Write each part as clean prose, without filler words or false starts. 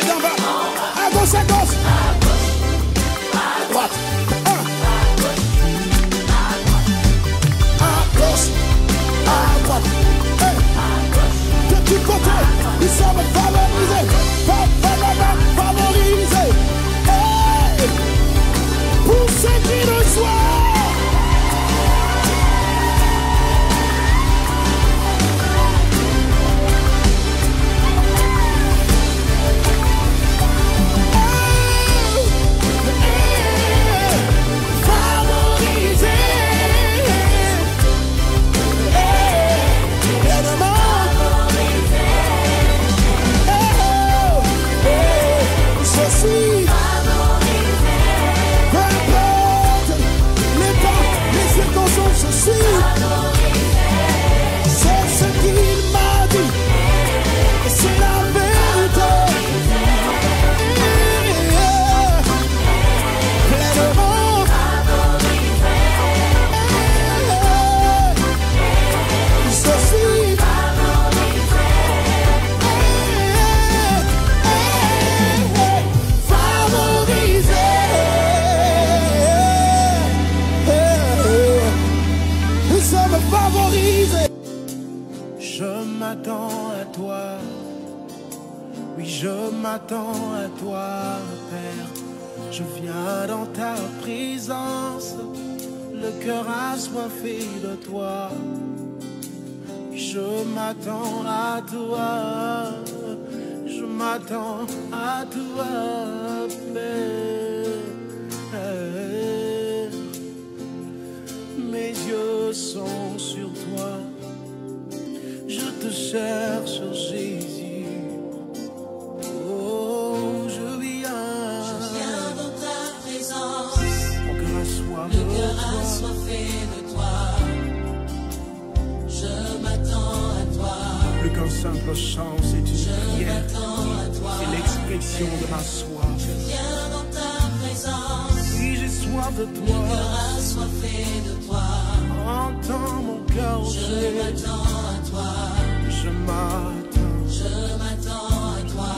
d'en bas. À gauche, à gauche. Droite. À gauche, à droite. De tous côtés, nous sommes favorisés. Favorisés. Pour ceux qui nous soient. M'attends à toi, Père, je viens dans ta présence, le cœur assoiffé de toi. Je m'attends à toi, je m'attends à toi, Père. Mes yeux sont sur toi, je te cherche, Jésus. Assoiffé de toi, je m'attends à toi. Plus qu'un simple chant, c'est une prière. C'est l'expression de ma soif. Je viens dans ta présence. Oui, j'ai soif de toi. Le cœur assoiffé de toi. Entends mon cœur. Je m'attends à toi. Je m'attends. Je m'attends à toi.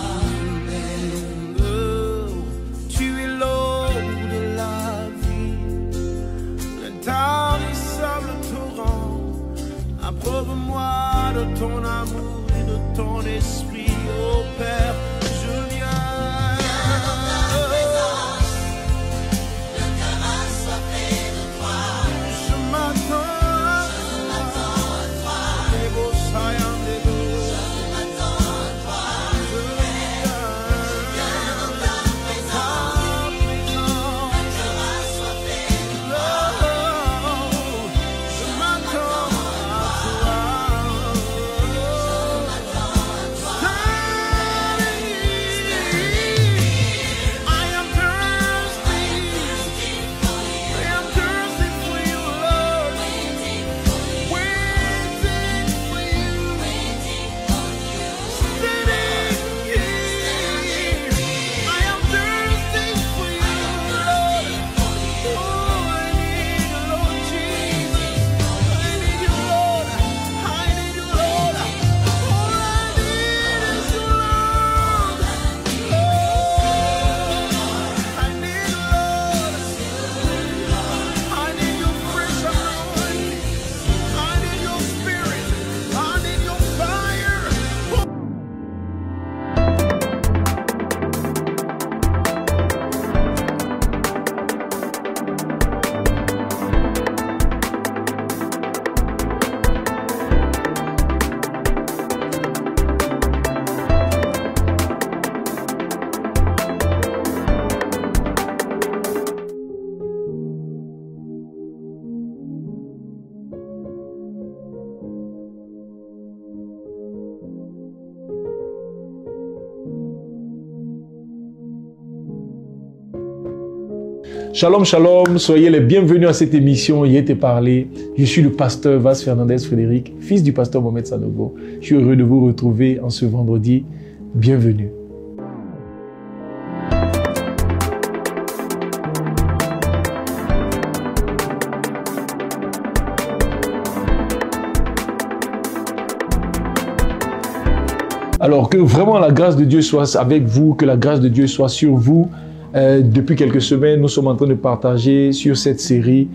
Tu es l'eau de la vie. L'intarissable torrent, approuve-moi de ton amour et de ton esprit, ô Père, je viens. Dans ta présence, le cœur assoiffé de toi. Je m'attends à toi. Les beaux saillants des dos. Je m'attends à toi. Je Viens dans ta présence, le cœur assoiffé de toi. Je m'attends à toi. I am thirsty. I am thirsty for you, Lord. Waiting for you. Standing here. I am thirsty for you, Lord. Oh, I need you, Lord Jesus. I need you, Lord. I need you, Lord. All I need is you, Lord. I need you, Lord. I need your fresh anointing. I need your spirit. I need your fire. Shalom, shalom, soyez les bienvenus à cette émission Il était parlé. Je suis le pasteur Vas Fernandez Frédéric, fils du pasteur Mohamed Sanogo. Je suis heureux de vous retrouver en ce vendredi. Bienvenue. Alors que vraiment la grâce de Dieu soit avec vous, que la grâce de Dieu soit sur vous. Depuis quelques semaines, nous sommes en train de partager sur cette série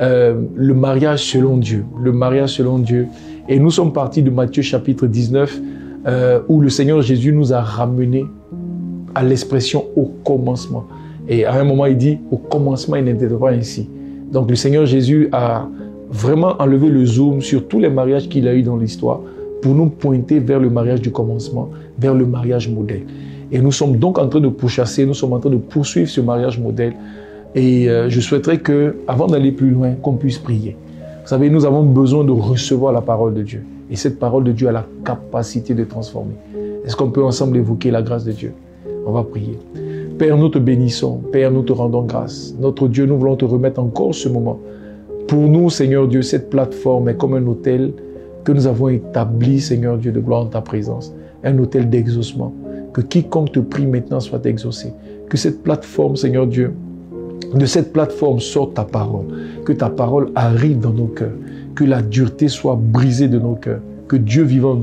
le mariage selon Dieu. Le mariage selon Dieu. Et nous sommes partis de Matthieu chapitre 19 où le Seigneur Jésus nous a ramenés à l'expression au commencement. Et à un moment, il dit au commencement, il n'était pas ainsi. Donc le Seigneur Jésus a vraiment enlevé le zoom sur tous les mariages qu'il a eu dans l'histoire pour nous pointer vers le mariage du commencement, vers le mariage modèle. Et nous sommes donc en train de pourchasser, nous sommes en train de poursuivre ce mariage modèle. Et je souhaiterais que, avant d'aller plus loin, qu'on puisse prier. Vous savez, nous avons besoin de recevoir la parole de Dieu. Et cette parole de Dieu a la capacité de transformer. Est-ce qu'on peut ensemble évoquer la grâce de Dieu? On va prier. Père, nous te bénissons. Père, nous te rendons grâce. Notre Dieu, nous voulons te remettre encore ce moment. Pour nous, Seigneur Dieu, cette plateforme est comme un hôtel que nous avons établi, Seigneur Dieu, de gloire en ta présence. Un hôtel d'exaucement. Que quiconque te prie maintenant soit exaucé. Que cette plateforme, Seigneur Dieu, de cette plateforme sorte ta parole. Que ta parole arrive dans nos cœurs. Que la dureté soit brisée de nos cœurs. Que Dieu vivant,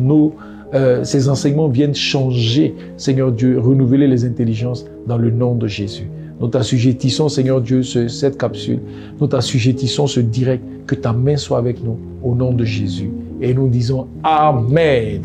ces enseignements viennent changer, Seigneur Dieu, renouveler les intelligences dans le nom de Jésus. Nous t'assujettissons, Seigneur Dieu, cette capsule. Nous t'assujettissons ce direct. Que ta main soit avec nous au nom de Jésus. Et nous disons Amen.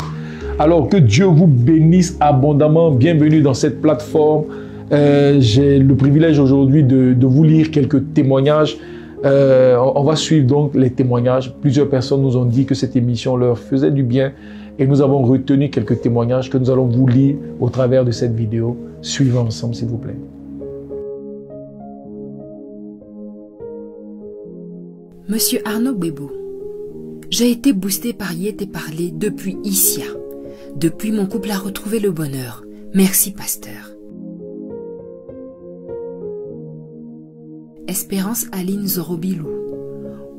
Alors que Dieu vous bénisse abondamment. Bienvenue dans cette plateforme. J'ai le privilège aujourd'hui de vous lire quelques témoignages. On va suivre donc les témoignages. Plusieurs personnes nous ont dit que cette émission leur faisait du bien. Et nous avons retenu quelques témoignages que nous allons vous lire au travers de cette vidéo. Suivons ensemble, s'il vous plaît. Monsieur Arnaud Bebo, j'ai été boosté par Y était parlé depuis Issia. Depuis, mon couple a retrouvé le bonheur. Merci, pasteur. Espérance Aline Zorobilou.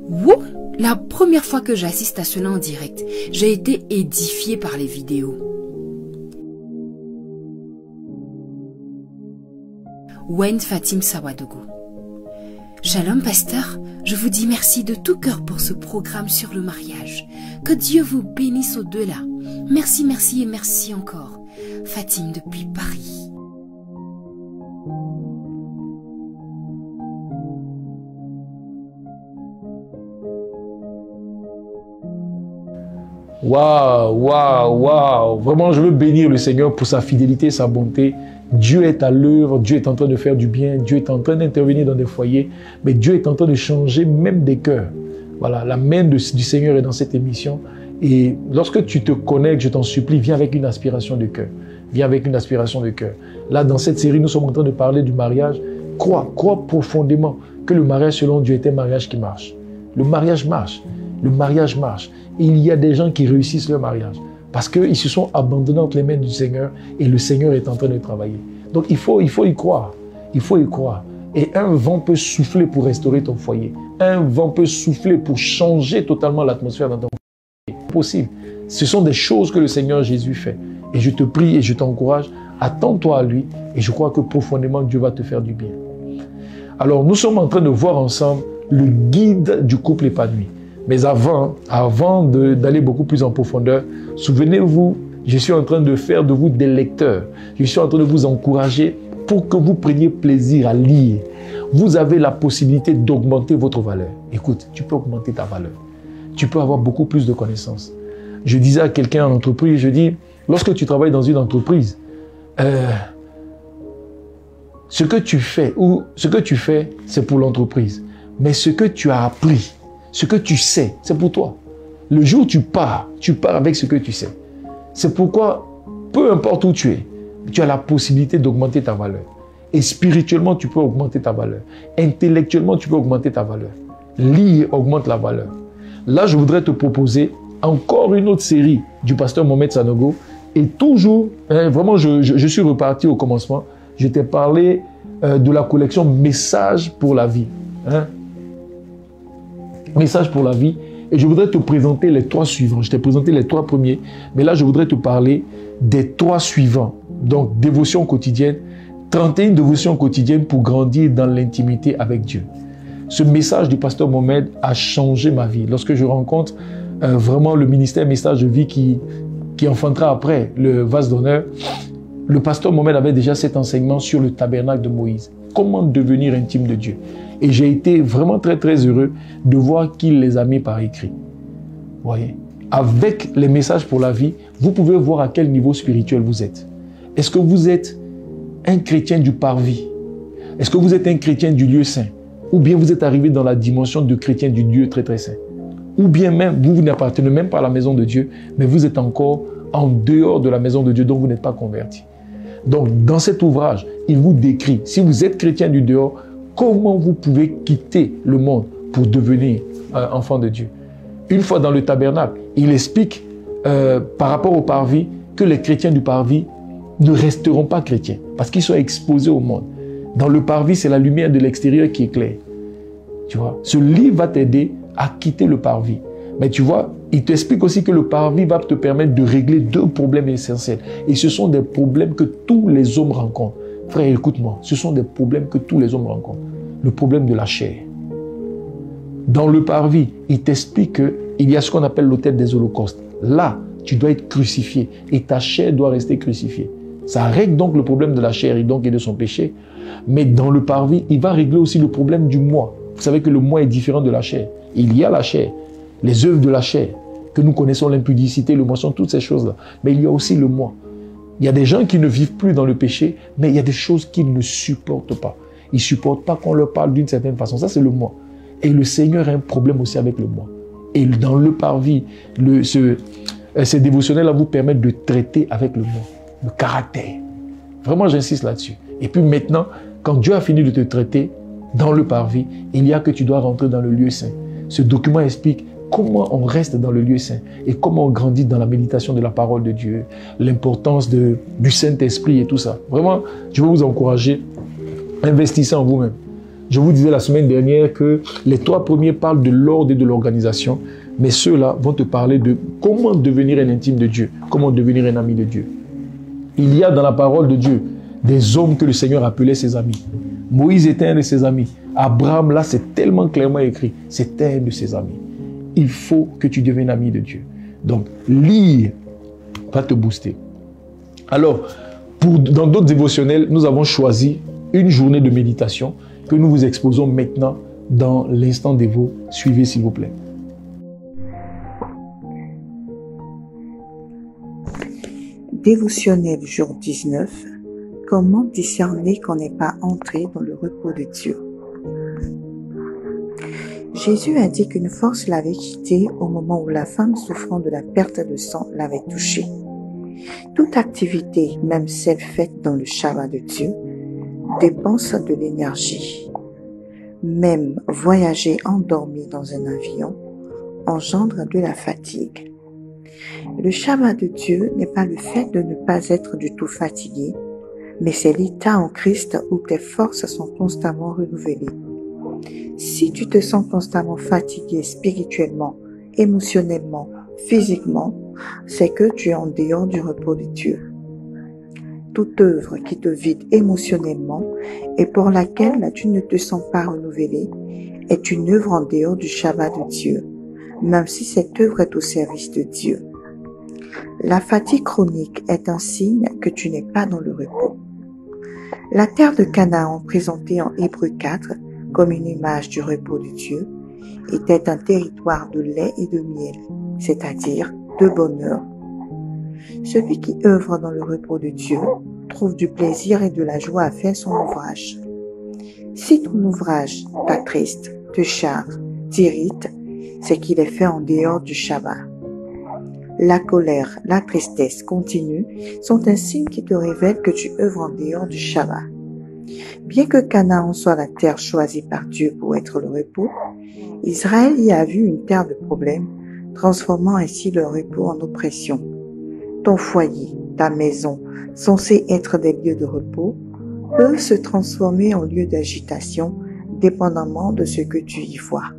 Wouh! La première fois que j'assiste à cela en direct, j'ai été édifiée par les vidéos. Wayne Fatim Sawadogo. Shalom, pasteur. Je vous dis merci de tout cœur pour ce programme sur le mariage. Que Dieu vous bénisse au-delà. Merci, merci et merci encore. Fatim depuis Paris. Waouh, waouh, waouh. Vraiment, je veux bénir le Seigneur pour sa fidélité, sa bonté. Dieu est à l'œuvre, Dieu est en train de faire du bien, Dieu est en train d'intervenir dans des foyers, mais Dieu est en train de changer même des cœurs. Voilà, la main du Seigneur est dans cette émission. Et lorsque tu te connectes, je t'en supplie, viens avec une aspiration de cœur. Viens avec une aspiration de cœur. Là, dans cette série, nous sommes en train de parler du mariage. Crois profondément que le mariage selon Dieu est un mariage qui marche. Le mariage marche. Le mariage marche. Et il y a des gens qui réussissent leur mariage parce qu'ils se sont abandonnés entre les mains du Seigneur et le Seigneur est en train de travailler. Donc il faut y croire. Il faut y croire. Et un vent peut souffler pour restaurer ton foyer. Un vent peut souffler pour changer totalement l'atmosphère dans ton foyer. C'est possible. Ce sont des choses que le Seigneur Jésus fait. Et je te prie et je t'encourage, attends-toi à lui et je crois que profondément Dieu va te faire du bien. Alors nous sommes en train de voir ensemble le guide du couple épanoui. Mais avant d'aller beaucoup plus en profondeur, souvenez-vous, je suis en train de faire de vous des lecteurs. Je suis en train de vous encourager pour que vous preniez plaisir à lire. Vous avez la possibilité d'augmenter votre valeur. Écoute, tu peux augmenter ta valeur. Tu peux avoir beaucoup plus de connaissances. Je disais à quelqu'un en entreprise, je dis, lorsque tu travailles dans une entreprise, ce que tu fais, c'est pour l'entreprise. Mais ce que tu as appris, ce que tu sais, c'est pour toi. Le jour où tu pars avec ce que tu sais. C'est pourquoi, peu importe où tu as la possibilité d'augmenter ta valeur. Et spirituellement, tu peux augmenter ta valeur. Intellectuellement, tu peux augmenter ta valeur. Lire augmente la valeur. Là, je voudrais te proposer encore une autre série du pasteur Mohamed Sanogo. Et toujours, vraiment, je suis reparti au commencement. Je t'ai parlé de la collection Messages pour la vie. Message pour la vie. Et je voudrais te présenter les 3 suivants. Je t'ai présenté les 3 premiers. Mais là, je voudrais te parler des 3 suivants. Donc, dévotion quotidienne. 31 dévotions quotidiennes pour grandir dans l'intimité avec Dieu. Ce message du pasteur Mohamed a changé ma vie. Lorsque je rencontre vraiment le ministère Message de vie qui qui enfantera après le vase d'honneur, le pasteur Mohamed avait déjà cet enseignement sur le tabernacle de Moïse. Comment devenir intime de Dieu. Et j'ai été vraiment très très heureux de voir qu'il les a mis par écrit. Vous voyez, avec les messages pour la vie, vous pouvez voir à quel niveau spirituel vous êtes. Est-ce que vous êtes un chrétien du parvis? Est-ce que vous êtes un chrétien du lieu saint? Ou bien vous êtes arrivé dans la dimension de chrétien du Dieu très très saint? Ou bien même, vous n'appartenez même pas à la maison de Dieu, mais vous êtes encore en dehors de la maison de Dieu, donc vous n'êtes pas converti. Donc, dans cet ouvrage, il vous décrit, si vous êtes chrétien du dehors, comment vous pouvez quitter le monde pour devenir enfant de Dieu. Une fois dans le tabernacle, il explique par rapport au parvis que les chrétiens du parvis ne resteront pas chrétiens parce qu'ils sont exposés au monde. Dans le parvis, c'est la lumière de l'extérieur qui éclaire. Tu vois, ce livre va t'aider à quitter le parvis. Mais tu vois, il t'explique aussi que le parvis va te permettre de régler 2 problèmes essentiels. Et ce sont des problèmes que tous les hommes rencontrent. Frère, écoute-moi, ce sont des problèmes que tous les hommes rencontrent. Le problème de la chair. Dans le parvis, il t'explique qu'il y a ce qu'on appelle l'autel des holocaustes. Là, tu dois être crucifié et ta chair doit rester crucifiée. Ça règle donc le problème de la chair et donc de son péché. Mais dans le parvis, il va régler aussi le problème du moi. Vous savez que le moi est différent de la chair. Il y a la chair, les œuvres de la chair, que nous connaissons, l'impudicité, le mensonge, toutes ces choses-là. Mais il y a aussi le moi. Il y a des gens qui ne vivent plus dans le péché, mais il y a des choses qu'ils ne supportent pas. Ils ne supportent pas qu'on leur parle d'une certaine façon. Ça, c'est le moi. Et le Seigneur a un problème aussi avec le moi. Et dans le parvis, ces dévotionnels-là vous permettent de traiter avec le moi, le caractère. Vraiment, j'insiste là-dessus. Et puis maintenant, quand Dieu a fini de te traiter dans le parvis, il y a que tu dois rentrer dans le lieu saint. Ce document explique comment on reste dans le lieu saint et comment on grandit dans la méditation de la parole de Dieu, l'importance du Saint-Esprit et tout ça. Vraiment, je veux vous encourager, investissez en vous-même. Je vous disais la semaine dernière que les 3 premiers parlent de l'ordre et de l'organisation, mais ceux-là vont te parler de comment devenir un intime de Dieu, comment devenir un ami de Dieu. Il y a dans la parole de Dieu des hommes que le Seigneur appelait ses amis. Moïse était un de ses amis. Abraham, là, c'est tellement clairement écrit, c'était un de ses amis. Il faut que tu deviennes ami de Dieu. Donc, lire va te booster. Alors, dans d'autres dévotionnels, nous avons choisi une journée de méditation que nous vous exposons maintenant dans l'instant dévo. Suivez, s'il vous plaît. Dévotionnel jour 19. Comment discerner qu'on n'est pas entré dans le repos de Dieu? Jésus a dit qu'une force l'avait quitté au moment où la femme souffrant de la perte de sang l'avait touché. Toute activité, même celle faite dans le Shabbat de Dieu, dépense de l'énergie. Même voyager endormi dans un avion engendre de la fatigue. Le Shabbat de Dieu n'est pas le fait de ne pas être du tout fatigué, mais c'est l'état en Christ où tes forces sont constamment renouvelées. Si tu te sens constamment fatigué spirituellement, émotionnellement, physiquement, c'est que tu es en dehors du repos de Dieu. Toute œuvre qui te vide émotionnellement et pour laquelle tu ne te sens pas renouvelé est une œuvre en dehors du Shabbat de Dieu, même si cette œuvre est au service de Dieu. La fatigue chronique est un signe que tu n'es pas dans le repos. La terre de Canaan, présentée en Hébreux 4 comme une image du repos de Dieu, était un territoire de lait et de miel, c'est-à-dire de bonheur. Celui qui œuvre dans le repos de Dieu trouve du plaisir et de la joie à faire son ouvrage. Si ton ouvrage t'attriste, te charge, t'irrite, c'est qu'il est fait en dehors du Shabbat. La colère, la tristesse continue sont un signe qui te révèle que tu œuvres en dehors du Shabbat. Bien que Canaan soit la terre choisie par Dieu pour être le repos, Israël y a vu une terre de problèmes, transformant ainsi le repos en oppression. Ton foyer, ta maison, censés être des lieux de repos, peuvent se transformer en lieux d'agitation, dépendamment de ce que tu y vois.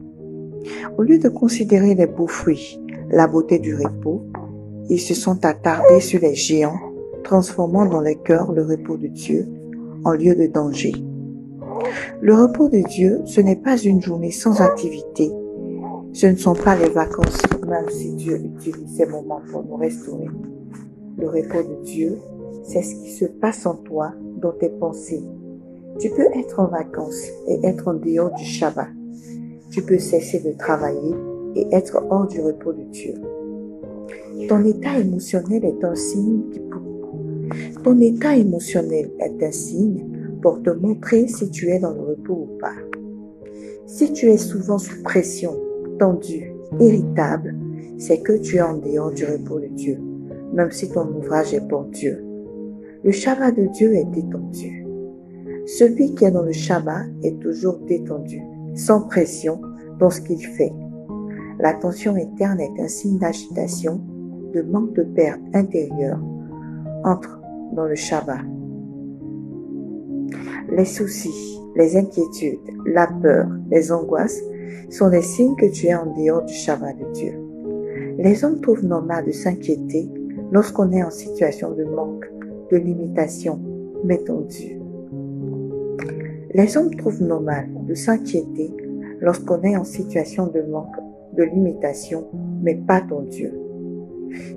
Au lieu de considérer les beaux fruits, la beauté du repos, ils se sont attardés sur les géants, transformant dans les cœurs le repos de Dieu en lieu de danger. Le repos de Dieu, ce n'est pas une journée sans activité. Ce ne sont pas les vacances, même si Dieu utilise ces moments pour nous restaurer. Le repos de Dieu, c'est ce qui se passe en toi, dans tes pensées. Tu peux être en vacances et être en dehors du Shabbat. Tu peux cesser de travailler et être hors du repos de Dieu. Ton état émotionnel est un signe Ton état émotionnel est un signe pour te montrer si tu es dans le repos ou pas. Si tu es souvent sous pression, tendu, irritable, c'est que tu es en dehors du repos de Dieu, même si ton ouvrage est pour Dieu. Le Shabbat de Dieu est détendu. Celui qui est dans le Shabbat est toujours détendu, sans pression dans ce qu'il fait. La tension interne est un signe d'agitation, de manque de paix intérieure. Entre dans le Shabbat. Les soucis, les inquiétudes, la peur, les angoisses sont des signes que tu es en dehors du Shabbat de Dieu. Les hommes trouvent normal de s'inquiéter lorsqu'on est en situation de manque, de limitation, mais tendu. Les hommes trouvent normal de s'inquiéter lorsqu'on est en situation de manque, de limitation, mais pas tendu.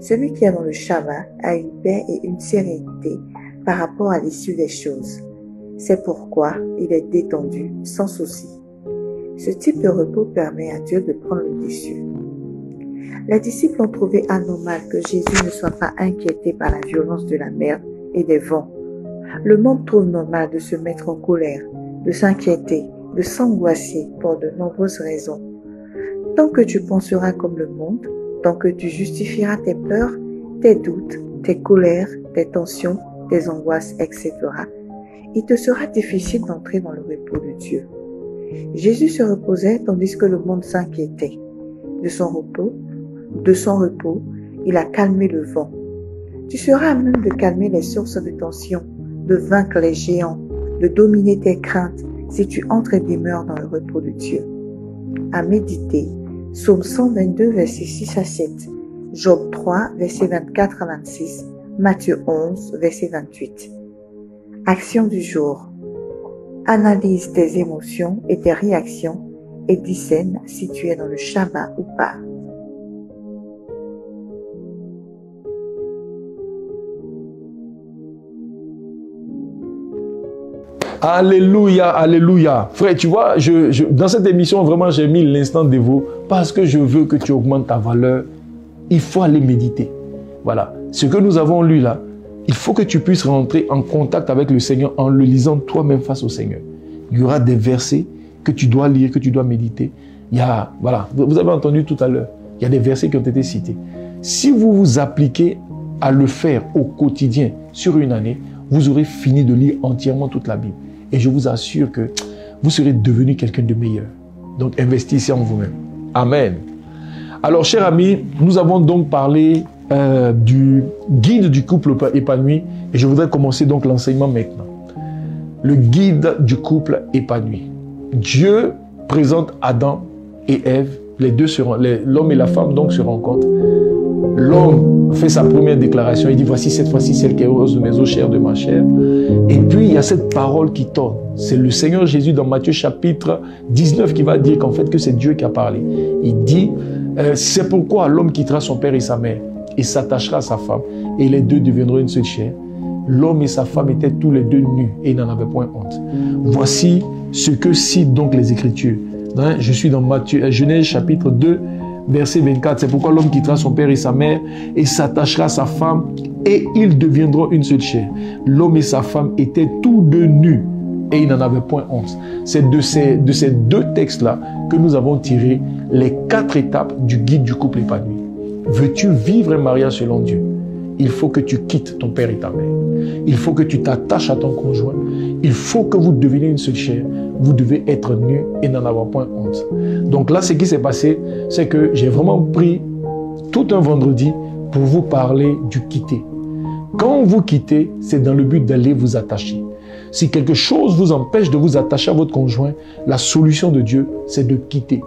Celui qui est dans le Shabbat a une paix et une sérénité par rapport à l'issue des choses. C'est pourquoi il est détendu, sans souci. Ce type de repos permet à Dieu de prendre le dessus. Les disciples ont trouvé anormal que Jésus ne soit pas inquiété par la violence de la mer et des vents. Le monde trouve normal de se mettre en colère, de s'inquiéter, de s'angoisser pour de nombreuses raisons. Tant que tu penseras comme le monde, tant que tu justifieras tes peurs, tes doutes, tes colères, tes tensions, tes angoisses, etc., il te sera difficile d'entrer dans le repos de Dieu. Jésus se reposait tandis que le monde s'inquiétait. De son repos, il a calmé le vent. Tu seras à même de calmer les sources de tension, de vaincre les géants, de dominer tes craintes si tu entres et demeures dans le repos de Dieu. À méditer. Psaume 122, versets 6 à 7, Job 3, versets 24 à 26, Matthieu 11, verset 28. Action du jour. Analyse tes émotions et tes réactions et discerne si tu es dans le Shabbat ou pas. Alléluia, alléluia. Frère, tu vois, dans cette émission, vraiment, j'ai mis l'instant dévot parce que je veux que tu augmentes ta valeur. Il faut aller méditer. Voilà. Ce que nous avons lu là, il faut que tu puisses rentrer en contact avec le Seigneur en le lisant toi-même face au Seigneur. Il y aura des versets que tu dois lire, que tu dois méditer. Voilà, vous avez entendu tout à l'heure, il y a des versets qui ont été cités. Si vous vous appliquez à le faire au quotidien sur une année, vous aurez fini de lire entièrement toute la Bible. Et je vous assure que vous serez devenu quelqu'un de meilleur. Donc, investissez en vous-même. Amen. Alors, chers amis, nous avons donc parlé du guide du couple épanoui. Et je voudrais commencer donc l'enseignement maintenant. Le guide du couple épanoui. Dieu présente Adam et Ève. Les deux l'homme et la femme donc se rencontrent. L'homme fait sa première déclaration. Il dit, voici cette fois-ci celle qui est heureuse de mes os, chère de ma chair. Et puis, il y a cette parole qui tourne. C'est le Seigneur Jésus dans Matthieu chapitre 19 qui va dire qu'en fait, que c'est Dieu qui a parlé. Il dit, c'est pourquoi l'homme quittera son père et sa mère et s'attachera à sa femme. Et les deux deviendront une seule chair. L'homme et sa femme étaient tous les deux nus et ils n'en avaient point honte. Voici ce que citent donc les Écritures. Je suis dans Genèse chapitre 2, verset 24. C'est pourquoi l'homme quittera son père et sa mère et s'attachera à sa femme et ils deviendront une seule chair. L'homme et sa femme étaient tous deux nus et ils n'en avaient point honte. C'est de ces deux textes-là que nous avons tiré les 4 étapes du guide du couple épanoui. Veux-tu vivre un mariage selon Dieu? Il faut que tu quittes ton père et ta mère. Il faut que tu t'attaches à ton conjoint. Il faut que vous deveniez une seule chair. Vous devez être nus et n'en avoir point honte. Donc là, ce qui s'est passé, c'est que j'ai vraiment pris tout un vendredi pour vous parler du quitter. Quand vous quittez, c'est dans le but d'aller vous attacher. Si quelque chose vous empêche de vous attacher à votre conjoint, la solution de Dieu, c'est de quitter.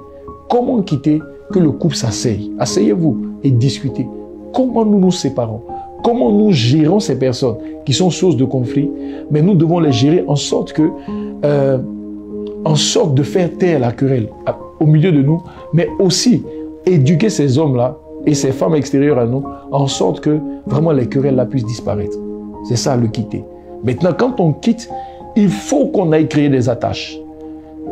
Comment quitter? Que le couple s'asseye. Asseyez-vous et discutez. Comment nous nous séparons? Comment nous gérons ces personnes qui sont source de conflit? Mais nous devons les gérer en sorte de faire taire la querelle au milieu de nous, mais aussi éduquer ces hommes-là et ses femmes extérieures à nous, en sorte que vraiment les querelles là puissent disparaître. C'est ça, le quitter. Maintenant, quand on quitte, il faut qu'on aille créer des attaches.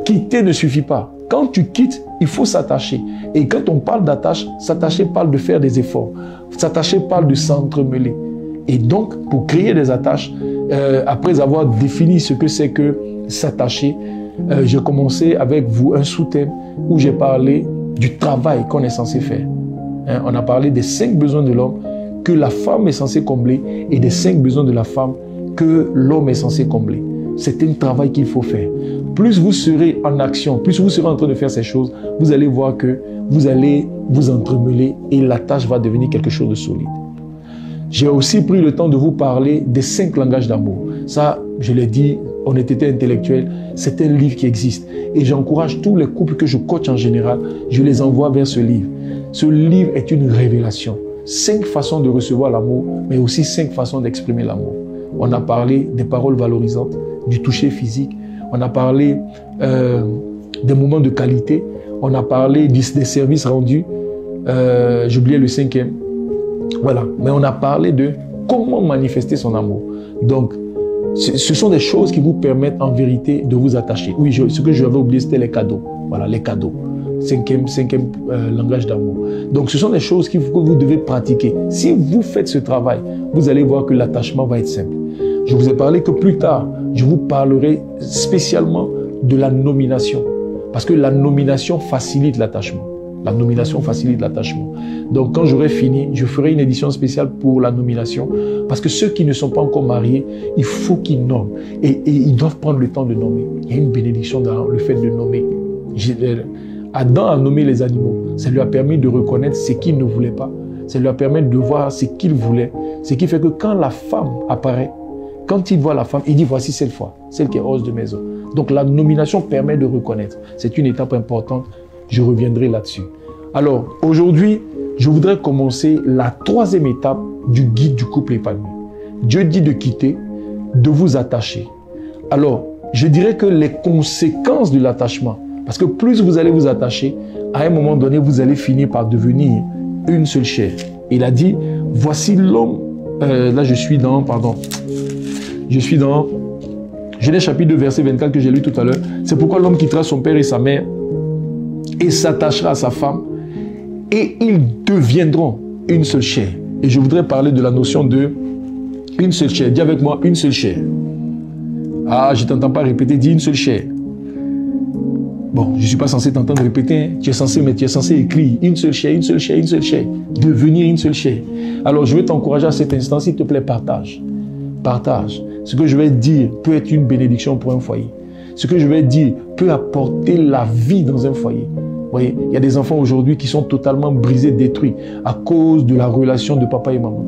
Quitter ne suffit pas. Quand tu quittes, il faut s'attacher. Et quand on parle d'attache, s'attacher parle de faire des efforts. S'attacher parle de s'entremêler. Et donc, pour créer des attaches, après avoir défini ce que c'est que s'attacher, j'ai commencé avec vous un sous-thème où j'ai parlé du travail qu'on est censé faire. Hein, on a parlé des 5 besoins de l'homme que la femme est censée combler et des 5 besoins de la femme que l'homme est censé combler. C'est un travail qu'il faut faire. Plus vous serez en action, plus vous serez en train de faire ces choses, vous allez voir que vous allez vous entremêler et la tâche va devenir quelque chose de solide. J'ai aussi pris le temps de vous parler des 5 langages d'amour. Ça, je l'ai dit, honnêteté intellectuelle, c'est un livre qui existe. Et j'encourage tous les couples que je coach en général, je les envoie vers ce livre. Ce livre est une révélation. 5 façons de recevoir l'amour, mais aussi 5 façons d'exprimer l'amour. On a parlé des paroles valorisantes, du toucher physique, on a parlé des moments de qualité, on a parlé des services rendus, j'ai oublié le 5e. Voilà, mais on a parlé de comment manifester son amour. Donc, ce sont des choses qui vous permettent en vérité de vous attacher. Oui, ce que j'avais oublié, c'était les cadeaux. Voilà, les cadeaux. 5e langage d'amour. Donc, ce sont des choses que vous devez pratiquer. Si vous faites ce travail, vous allez voir que l'attachement va être simple. Je vous ai parlé que plus tard, je vous parlerai spécialement de la nomination. Parce que la nomination facilite l'attachement. La nomination facilite l'attachement. Donc, quand j'aurai fini, je ferai une édition spéciale pour la nomination. Parce que ceux qui ne sont pas encore mariés, il faut qu'ils nomment. Et ils doivent prendre le temps de nommer. Il y a une bénédiction dans le fait de nommer. Adam a nommé les animaux. Ça lui a permis de reconnaître ce qu'il ne voulait pas. Ça lui a permis de voir ce qu'il voulait. Ce qui fait que quand la femme apparaît, quand il voit la femme, il dit voici cette fois, celle qui est heureuse de maison. Donc la nomination permet de reconnaître. C'est une étape importante. Je reviendrai là-dessus. Alors aujourd'hui, je voudrais commencer la 3e étape du guide du couple épanoui. Dieu dit de quitter, de vous attacher. Alors, je dirais que les conséquences de l'attachement, parce que plus vous allez vous attacher, à un moment donné, vous allez finir par devenir une seule chair. Il a dit, voici l'homme, là je suis dans Genèse chapitre 2, verset 24 que j'ai lu tout à l'heure. C'est pourquoi l'homme quittera son père et sa mère et s'attachera à sa femme et ils deviendront une seule chair. Et je voudrais parler de la notion de une seule chair. Dis avec moi, une seule chair. Ah, je ne t'entends pas répéter, dis une seule chair. Bon, je ne suis pas censé t'entendre répéter, hein. Tu es censé écrire une seule chair, une seule chair, une seule chair. Devenir une seule chair. Alors, je vais t'encourager à cet instant, s'il te plaît, partage. Partage. Ce que je vais dire peut être une bénédiction pour un foyer. Ce que je vais dire peut apporter la vie dans un foyer. Vous voyez, il y a des enfants aujourd'hui qui sont totalement brisés, détruits à cause de la relation de papa et maman.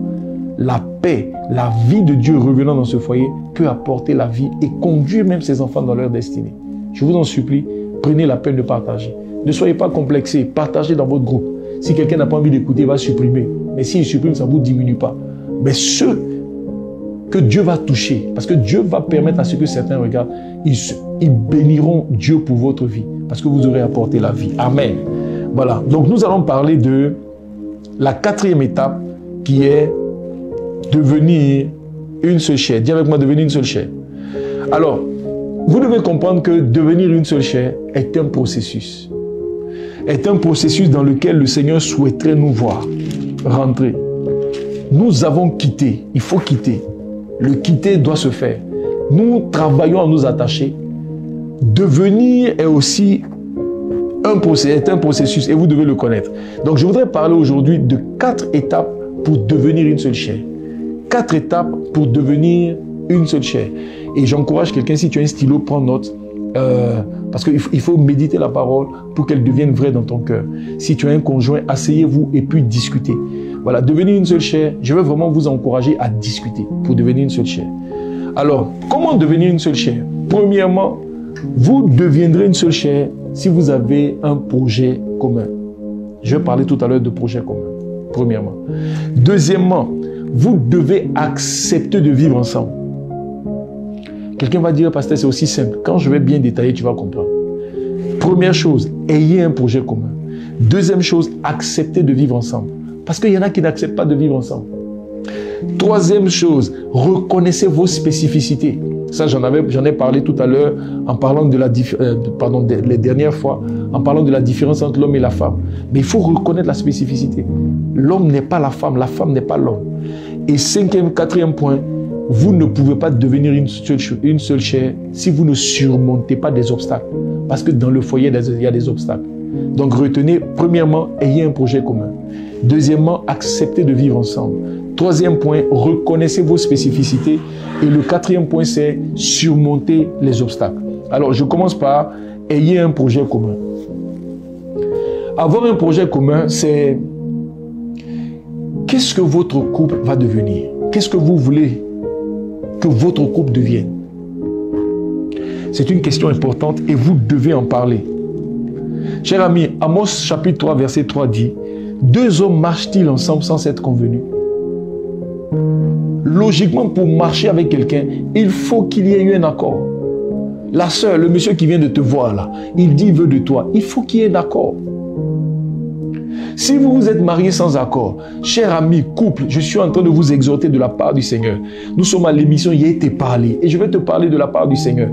La paix, la vie de Dieu revenant dans ce foyer peut apporter la vie et conduire même ces enfants dans leur destinée. Je vous en supplie, prenez la peine de partager. Ne soyez pas complexés, partagez dans votre groupe. Si quelqu'un n'a pas envie d'écouter, il va supprimer. Mais s'il supprime, ça ne vous diminue pas. Mais ceux que Dieu va toucher, parce que Dieu va permettre à ce que certains regardent, ils béniront Dieu pour votre vie, parce que vous aurez apporté la vie. Amen. Voilà. Donc nous allons parler de la 4e étape qui est devenir une seule chair. Dis avec moi, devenir une seule chair. Alors, vous devez comprendre que devenir une seule chair est un processus. Est un processus dans lequel le Seigneur souhaiterait nous voir rentrer. Nous avons quitté, il faut quitter. Le quitter doit se faire. Nous travaillons à nous attacher. Devenir est aussi un processus et vous devez le connaître. Donc je voudrais parler aujourd'hui de 4 étapes pour devenir une seule chair. 4 étapes pour devenir une seule chair. Et j'encourage quelqu'un, si tu as un stylo, prends note. Parce qu'il faut méditer la parole pour qu'elle devienne vraie dans ton cœur. Si tu as un conjoint, asseyez-vous et puis discutez. Voilà, devenir une seule chair, je veux vraiment vous encourager à discuter pour devenir une seule chair. Alors, comment devenir une seule chair? Premièrement, vous deviendrez une seule chair si vous avez un projet commun. Je vais parler tout à l'heure de projet commun, premièrement. Deuxièmement, vous devez accepter de vivre ensemble. Quelqu'un va dire, pasteur, c'est aussi simple. Quand je vais bien détailler, tu vas comprendre. Première chose, ayez un projet commun. Deuxième chose, acceptez de vivre ensemble. Parce qu'il y en a qui n'acceptent pas de vivre ensemble. Troisième chose, reconnaissez vos spécificités. Ça, j'en ai parlé tout à l'heure en parlant de les dernières fois, en parlant de la différence entre l'homme et la femme. Mais il faut reconnaître la spécificité. L'homme n'est pas la femme n'est pas l'homme. Et quatrième point, vous ne pouvez pas devenir une seule chair si vous ne surmontez pas des obstacles. Parce que dans le foyer, il y a des obstacles. Donc retenez, premièrement, ayez un projet commun. Deuxièmement, acceptez de vivre ensemble. Troisième point, reconnaissez vos spécificités. Et le quatrième point, c'est surmonter les obstacles. Alors, je commence par ayez un projet commun. Avoir un projet commun, c'est qu'est-ce que votre couple va devenir? Qu'est-ce que vous voulez que votre couple devienne? C'est une question importante et vous devez en parler. Cher ami, Amos chapitre 3, verset 3 dit « Deux hommes marchent-ils ensemble sans s'être convenus ?» Logiquement, pour marcher avec quelqu'un, il faut qu'il y ait eu un accord. La sœur, le monsieur qui vient de te voir là, il dit il veut de toi. Il faut qu'il y ait un accord. Si vous vous êtes mariés sans accord, cher ami, couple, je suis en train de vous exhorter de la part du Seigneur. Nous sommes à l'émission Il a été parlé et je vais te parler de la part du Seigneur.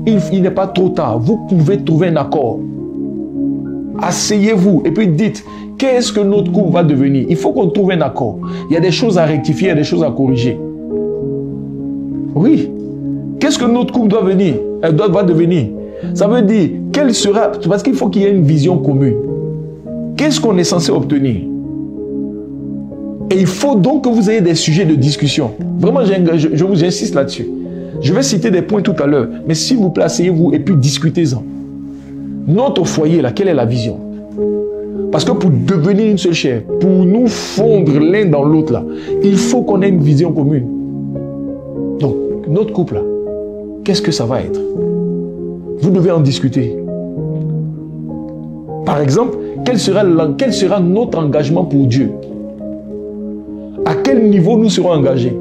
Il n'est pas trop tard. Vous pouvez trouver un accord. Asseyez-vous et puis dites, qu'est-ce que notre couple va devenir? Il faut qu'on trouve un accord. Il y a des choses à rectifier, il y a des choses à corriger. Oui. Qu'est-ce que notre couple doit devenir? Ça veut dire, quelle sera... Parce qu'il faut qu'il y ait une vision commune. Qu'est-ce qu'on est censé obtenir? Et il faut donc que vous ayez des sujets de discussion. Vraiment, je vous insiste là-dessus. Je vais citer des points tout à l'heure. Mais s'il vous plaît, asseyez-vous et puis discutez-en. Notre foyer, là, quelle est la vision? Parce que pour devenir une seule chair, pour nous fondre l'un dans l'autre, là, il faut qu'on ait une vision commune. Donc, notre couple, là, qu'est-ce que ça va être? Vous devez en discuter. Par exemple, quel sera notre engagement pour Dieu? À quel niveau nous serons engagés?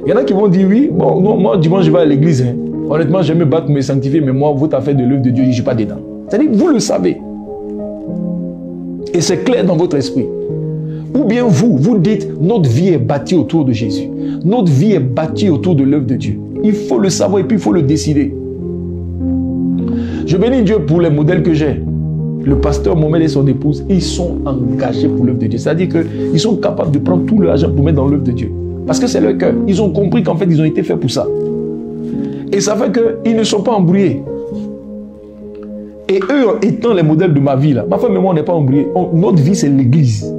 Il y en a qui vont dire, oui, bon, non, moi, dimanche, je vais à l'église. Hein. Honnêtement, j'aime me battre, me sanctifier, mais moi, votre affaire de l'œuvre de Dieu, je ne suis pas dedans. C'est-à-dire, vous le savez. Et c'est clair dans votre esprit. Ou bien vous dites, notre vie est bâtie autour de Jésus. Notre vie est bâtie autour de l'œuvre de Dieu. Il faut le savoir et puis il faut le décider. Je bénis Dieu pour les modèles que j'ai. Le pasteur Mohamed et son épouse, ils sont engagés pour l'œuvre de Dieu. C'est-à-dire qu'ils sont capables de prendre tout l'argent pour mettre dans l'œuvre de Dieu. Parce que c'est leur cœur. Ils ont compris qu'en fait, ils ont été faits pour ça. Et ça fait qu'ils ne sont pas embrouillés. Et eux, étant les modèles de ma vie, là, ma femme et moi, on n'est pas embrouillés. Notre vie, c'est l'église.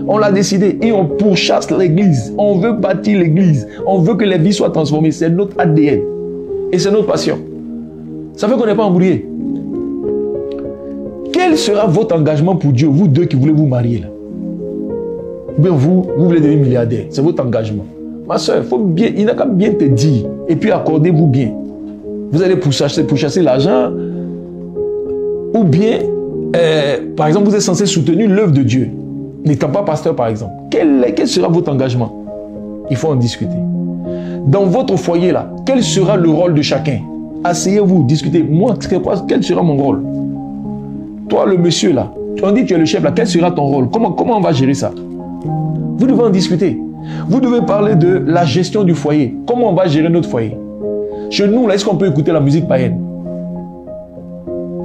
On l'a décidé et on pourchasse l'église. On veut bâtir l'église. On veut que les vies soient transformées. C'est notre ADN. Et c'est notre passion. Ça fait qu'on n'est pas embrouillés. Quel sera votre engagement pour Dieu, vous deux qui voulez vous marier là? Bien vous voulez devenir milliardaire. C'est votre engagement. Ma soeur, il n'a qu'à bien te dire. Et puis accordez-vous bien. Vous allez pourchasser l'argent. Ou bien, par exemple, vous êtes censé soutenir l'œuvre de Dieu. N'étant pas pasteur, par exemple. Quel sera votre engagement? Il faut en discuter. Dans votre foyer, là, quel sera le rôle de chacun? Asseyez-vous, discutez. Moi, quel sera mon rôle? Toi, le monsieur, là, on dit que tu es le chef, là, quel sera ton rôle? Comment on va gérer ça? Vous devez en discuter. Vous devez parler de la gestion du foyer. Comment on va gérer notre foyer? Chez nous, là, est-ce qu'on peut écouter la musique païenne?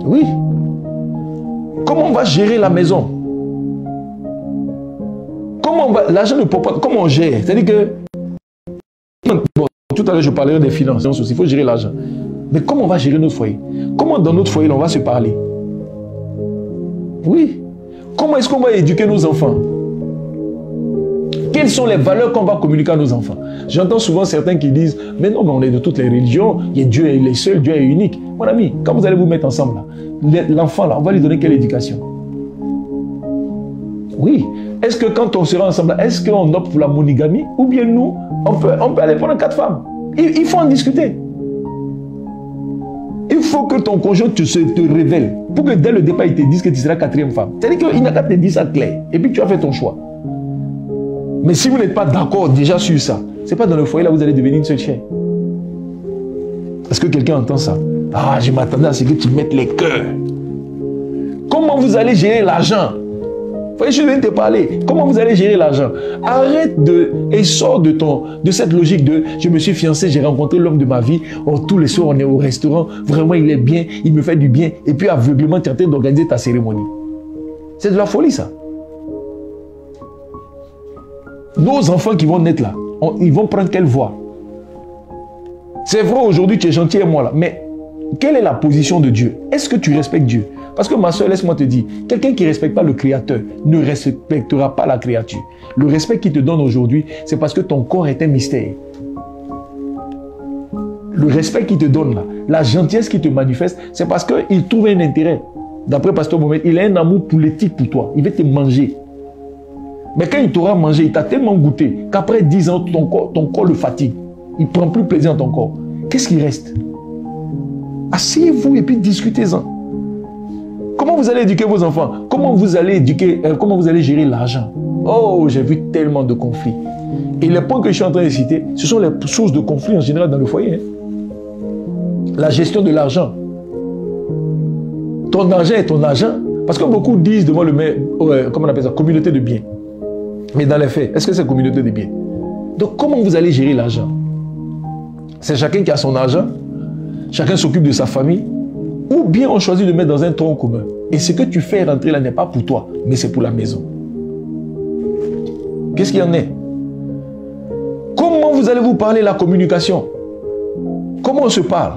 Oui. Comment on va gérer la maison? L'argent ne peut pas... Comment on gère? C'est-à-dire que... Bon, tout à l'heure, je parlerai des finances aussi. Il faut gérer l'argent. Mais comment on va gérer notre foyer? Comment dans notre foyer, là, on va se parler? Oui. Comment est-ce qu'on va éduquer nos enfants? Quelles sont les valeurs qu'on va communiquer à nos enfants? J'entends souvent certains qui disent, mais non, mais on est de toutes les religions, Dieu est seul, Dieu est unique. Mon ami, quand vous allez vous mettre ensemble, l'enfant, là, on va lui donner quelle éducation? Oui. Est-ce que quand on sera ensemble, est-ce qu'on opte pour la monogamie? Ou bien nous, on peut aller prendre 4 femmes? Il faut en discuter. Il faut que ton conjoint te révèle. Pour que dès le départ, il te dise que tu seras 4e femme. C'est-à-dire qu'il n'a qu'à te dire ça clair. Et puis tu as fait ton choix. Mais si vous n'êtes pas d'accord déjà sur ça, ce n'est pas dans le foyer là où vous allez devenir une seule chair. Est-ce que quelqu'un entend ça? Ah, je m'attendais à ce que tu mettes les cœurs. Comment vous allez gérer l'argent? Je suis venu te parler. Comment vous allez gérer l'argent? Arrête et sors de cette logique de je me suis fiancé, j'ai rencontré l'homme de ma vie. Oh, tous les soirs, on est au restaurant. Vraiment, il est bien, il me fait du bien. Et puis, aveuglément, tu es en train d'organiser ta cérémonie. C'est de la folie, ça. Nos enfants qui vont naître là, ils vont prendre quelle voie? C'est vrai, aujourd'hui, tu es gentil et moi là. Mais quelle est la position de Dieu? Est-ce que tu respectes Dieu? Parce que ma soeur, laisse-moi te dire, quelqu'un qui ne respecte pas le Créateur ne respectera pas la créature. Le respect qu'il te donne aujourd'hui, c'est parce que ton corps est un mystère. Le respect qu'il te donne là, la gentillesse qu'il te manifeste, c'est parce qu'il trouve un intérêt. D'après Pasteur Mohamed, il a un amour politique pour toi. Il veut te manger. Mais quand il t'aura mangé, il t'a tellement goûté qu'après 10 ans, ton corps le fatigue. Il ne prend plus plaisir dans ton corps. Qu'est-ce qui reste? Asseyez-vous et puis discutez-en. Comment vous allez éduquer vos enfants? Comment vous allez gérer l'argent? Oh, j'ai vu tellement de conflits. Et les points que je suis en train de citer, ce sont les sources de conflits en général dans le foyer. Hein. La gestion de l'argent. Ton argent est ton argent. Parce que beaucoup disent devant le maire, comment on appelle ça, communauté de biens. Mais dans les faits, est-ce que c'est communauté de biens? Donc comment vous allez gérer l'argent? C'est chacun qui a son argent, chacun s'occupe de sa famille, ou bien on choisit de mettre dans un tronc commun. Et ce que tu fais rentrer là n'est pas pour toi, mais c'est pour la maison. Qu'est-ce qu'il y en est? Comment vous allez vous parler la communication? Comment on se parle?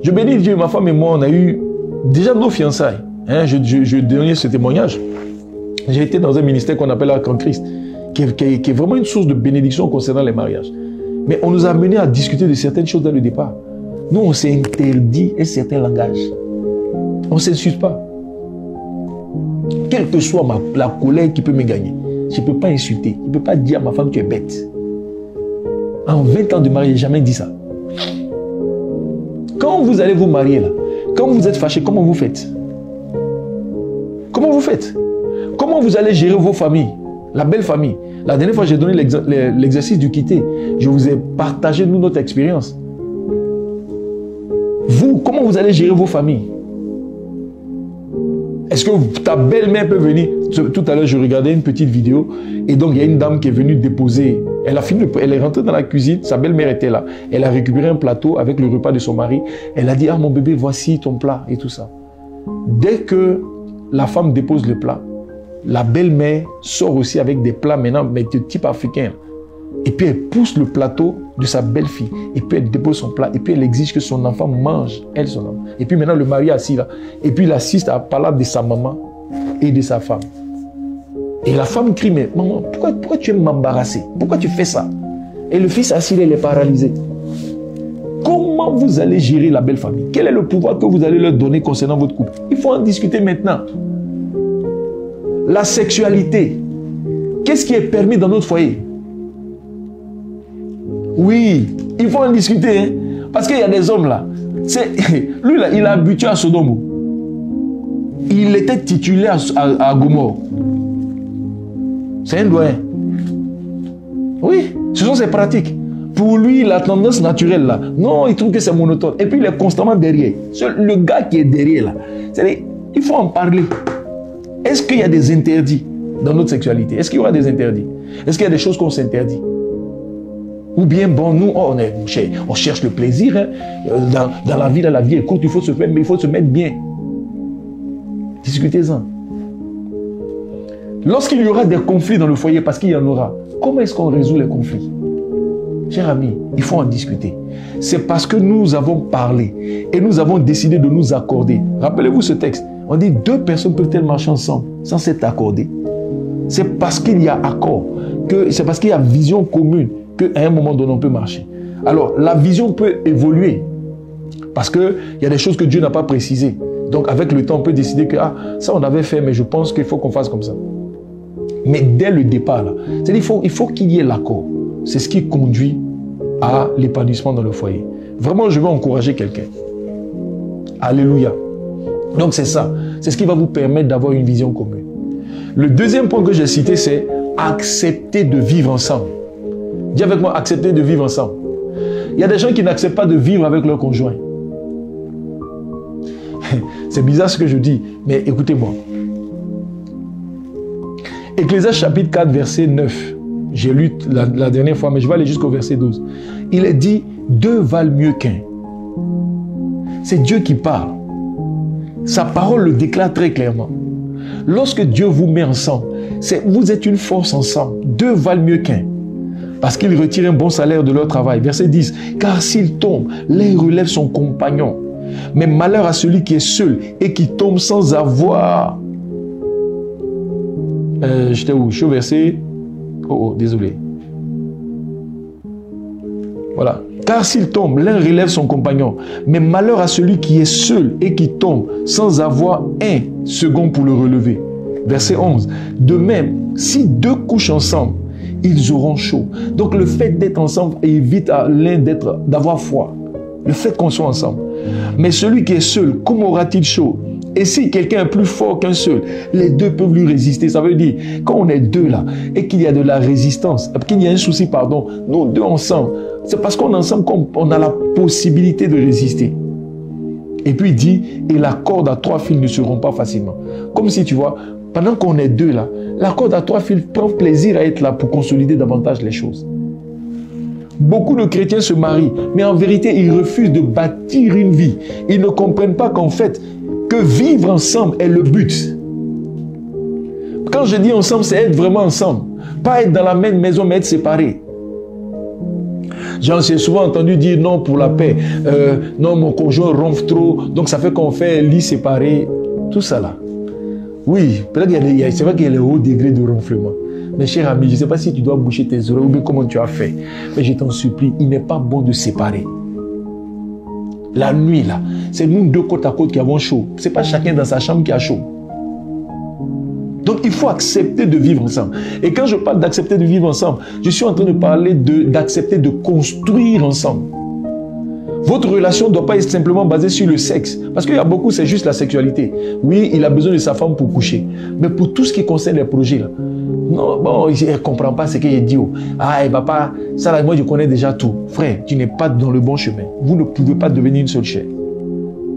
Je bénis Dieu, ma femme et moi, on a eu déjà nos fiançailles. Hein, je donnais ce témoignage. J'ai été dans un ministère qu'on appelle Arc en Christ, qui est vraiment une source de bénédiction concernant les mariages. Mais on nous a amené à discuter de certaines choses dès le départ. Nous, on s'est interdit un certain langage. On ne s'insulte pas. Quelle que soit la colère qui peut me gagner, je ne peux pas insulter. Je ne peux pas dire à ma femme, tu es bête. En 20 ans de mariage, je n'ai jamais dit ça. Quand vous allez vous marier, là, quand vous êtes fâché, comment vous faites? Comment vous faites? Comment vous allez gérer vos familles? La belle famille. La dernière fois, j'ai donné l'exercice du quitter. Je vous ai partagé, nous, notre expérience. Vous, comment vous allez gérer vos familles? Est-ce que ta belle-mère peut venir? Tout à l'heure, je regardais une petite vidéo et donc il y a une dame qui est venue déposer. Elle est rentrée dans la cuisine, sa belle-mère était là. Elle a récupéré un plateau avec le repas de son mari. Elle a dit, ah mon bébé, voici ton plat et tout ça. Dès que la femme dépose le plat, la belle-mère sort aussi avec des plats maintenant, mais de type africain. Et puis elle pousse le plateau de sa belle-fille. Et puis elle dépose son plat. Et puis elle exige que son enfant mange, elle, son enfant. Et puis maintenant le mari est assis là. Et puis il assiste à la parole de sa maman et de sa femme. Et la femme crie, mais maman, pourquoi tu veux m'embarrasser? Pourquoi tu fais ça? Et le fils assis, il est paralysé. Comment vous allez gérer la belle famille? Quel est le pouvoir que vous allez leur donner concernant votre couple? Il faut en discuter maintenant. La sexualité. Qu'est-ce qui est permis dans notre foyer? Oui, il faut en discuter. Hein? Parce qu'il y a des hommes là. Lui là, il est habitué à Sodome. Il était titulaire à Gomorrhe. C'est un doyen. Oui, ce sont ses pratiques. Pour lui, la tendance naturelle là, non, il trouve que c'est monotone. Et puis il est constamment derrière. Le gars qui est derrière là, c'est-à-dire, il faut en parler. Est-ce qu'il y a des interdits dans notre sexualité? Est-ce qu'il y aura des interdits? Est-ce qu'il y a des choses qu'on s'interdit? Ou bien, bon, nous, on cherche le plaisir. Hein. Dans la vie est courte, il faut se faire, mais il faut se mettre bien. Discutez-en. Lorsqu'il y aura des conflits dans le foyer, parce qu'il y en aura, comment est-ce qu'on résout les conflits? Chers amis, il faut en discuter. C'est parce que nous avons parlé et nous avons décidé de nous accorder. Rappelez-vous ce texte. On dit 2 personnes peuvent-elles marcher ensemble sans s'être accordées? C'est parce qu'il y a accord, c'est parce qu'il y a vision commune qu'à un moment donné on peut marcher. Alors la vision peut évoluer parce qu'il y a des choses que Dieu n'a pas précisées. Donc avec le temps on peut décider que ça on avait fait mais je pense qu'il faut qu'on fasse comme ça. Mais dès le départ, il faut qu'il y ait l'accord. C'est ce qui conduit à l'épanouissement dans le foyer. Vraiment, je veux encourager quelqu'un. Alléluia. Donc c'est ça. C'est ce qui va vous permettre d'avoir une vision commune. Le deuxième point que j'ai cité, c'est accepter de vivre ensemble. Dis avec moi, accepter de vivre ensemble. Il y a des gens qui n'acceptent pas de vivre avec leur conjoint. C'est bizarre ce que je dis, mais écoutez-moi. Ecclésiaste chapitre 4, verset 9. J'ai lu la dernière fois, mais je vais aller jusqu'au verset 12. Il est dit, 2 valent mieux qu'un. C'est Dieu qui parle. Sa parole le déclare très clairement. Lorsque Dieu vous met ensemble, vous êtes une force ensemble. 2 valent mieux qu'un. Parce qu'il retire un bon salaire de leur travail. Verset 10. Car s'il tombe, l'un relève son compagnon. Mais malheur à celui qui est seul et qui tombe sans avoir. J'étais où? Je suis au verset. Oh, désolé. Voilà. Car s'il tombe, l'un relève son compagnon. Mais malheur à celui qui est seul et qui tombe sans avoir un second pour le relever. Verset 11. De même, si 2 couchent ensemble, ils auront chaud. Donc le fait d'être ensemble évite à l'un d'avoir froid. Le fait qu'on soit ensemble. Mais celui qui est seul, comment aura-t-il chaud? Et si quelqu'un est plus fort qu'un seul, les 2 peuvent lui résister. Ça veut dire, quand on est 2 là, et qu'il y a de la résistance, qu'il y a un souci, pardon, nous 2 ensemble, c'est parce qu'on est ensemble qu'on a la possibilité de résister. Et puis il dit, et la corde à 3 fils ne se rompt pas facilement. Comme si tu vois, pendant qu'on est 2 là, la corde à 3 fils prend plaisir à être là pour consolider davantage les choses. Beaucoup de chrétiens se marient, mais en vérité, ils refusent de bâtir une vie. Ils ne comprennent pas qu'en fait, que vivre ensemble est le but. Quand je dis ensemble, c'est être vraiment ensemble. Pas être dans la même maison, mais être séparés. J'en ai souvent entendu dire non pour la paix. Non, mon conjoint ronfle trop, donc ça fait qu'on fait lit séparé. Tout ça là. Oui, peut-être c'est vrai qu'il y a le haut degré de ronflement. Mais cher ami, je ne sais pas si tu dois boucher tes oreilles ou bien comment tu as fait. Mais je t'en supplie, il n'est pas bon de séparer. La nuit là, c'est nous 2 côte à côte qui avons chaud. Ce n'est pas chacun dans sa chambre qui a chaud. Donc il faut accepter de vivre ensemble. Et quand je parle d'accepter de vivre ensemble, je suis en train de parler d'accepter de construire ensemble. Votre relation ne doit pas être simplement basée sur le sexe. Parce qu'il y a beaucoup, c'est juste la sexualité. Oui, il a besoin de sa femme pour coucher. Mais pour tout ce qui concerne les projets, là, non, bon, elle ne comprend pas ce qu'il dit. Ah, elle va pas. Ça, là, moi, je connais déjà tout. Frère, tu n'es pas dans le bon chemin. Vous ne pouvez pas devenir une seule chair.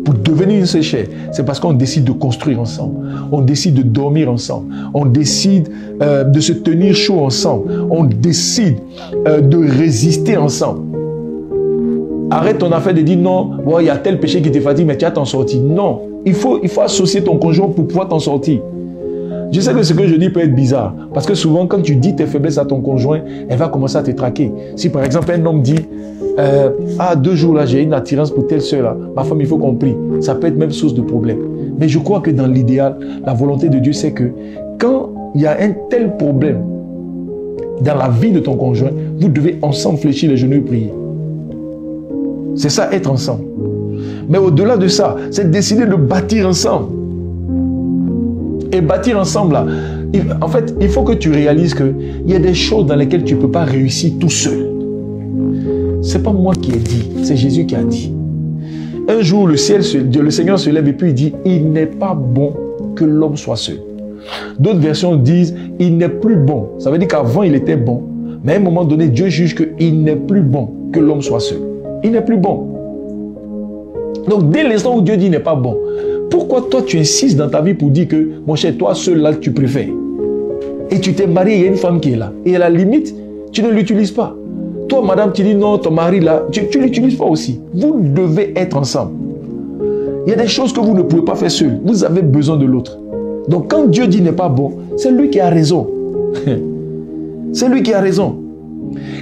Pour devenir une seule chair, c'est parce qu'on décide de construire ensemble. On décide de dormir ensemble. On décide de se tenir chaud ensemble. On décide de résister ensemble. Arrête ton affaire de dire non, bon, il y a tel péché qui te fatigue, mais tu as t'en sortir. Non, il faut associer ton conjoint pour pouvoir t'en sortir. Je sais que ce que je dis peut être bizarre, parce que souvent, quand tu dis tes faiblesses à ton conjoint, elle va commencer à te traquer. Si par exemple, un homme dit, 2 jours là, j'ai une attirance pour telle soeur là, ma femme, il faut qu'on prie. Ça peut être même source de problème. Mais je crois que dans l'idéal, la volonté de Dieu, c'est que quand il y a un tel problème dans la vie de ton conjoint, vous devez ensemble fléchir les genoux et prier. C'est ça, être ensemble. Mais au-delà de ça, c'est décider de bâtir ensemble. Et bâtir ensemble, là, en fait, il faut que tu réalises qu'il y a des choses dans lesquelles tu ne peux pas réussir tout seul. Ce n'est pas moi qui ai dit, c'est Jésus qui a dit. Un jour, le Seigneur se lève et puis il dit, il n'est pas bon que l'homme soit seul. D'autres versions disent, il n'est plus bon. Ça veut dire qu'avant, il était bon. Mais à un moment donné, Dieu juge qu'il n'est plus bon que l'homme soit seul. Il n'est plus bon. Donc, dès l'instant où Dieu dit qu'il n'est pas bon, pourquoi toi tu insistes dans ta vie pour dire que, mon cher, toi seul là, tu préfères? Et tu t'es marié, il y a une femme qui est là. Et à la limite, tu ne l'utilises pas. Toi, madame, tu dis non, ton mari là, tu ne l'utilises pas aussi. Vous devez être ensemble. Il y a des choses que vous ne pouvez pas faire seul. Vous avez besoin de l'autre. Donc, quand Dieu dit n'est pas bon, c'est lui qui a raison. C'est lui qui a raison.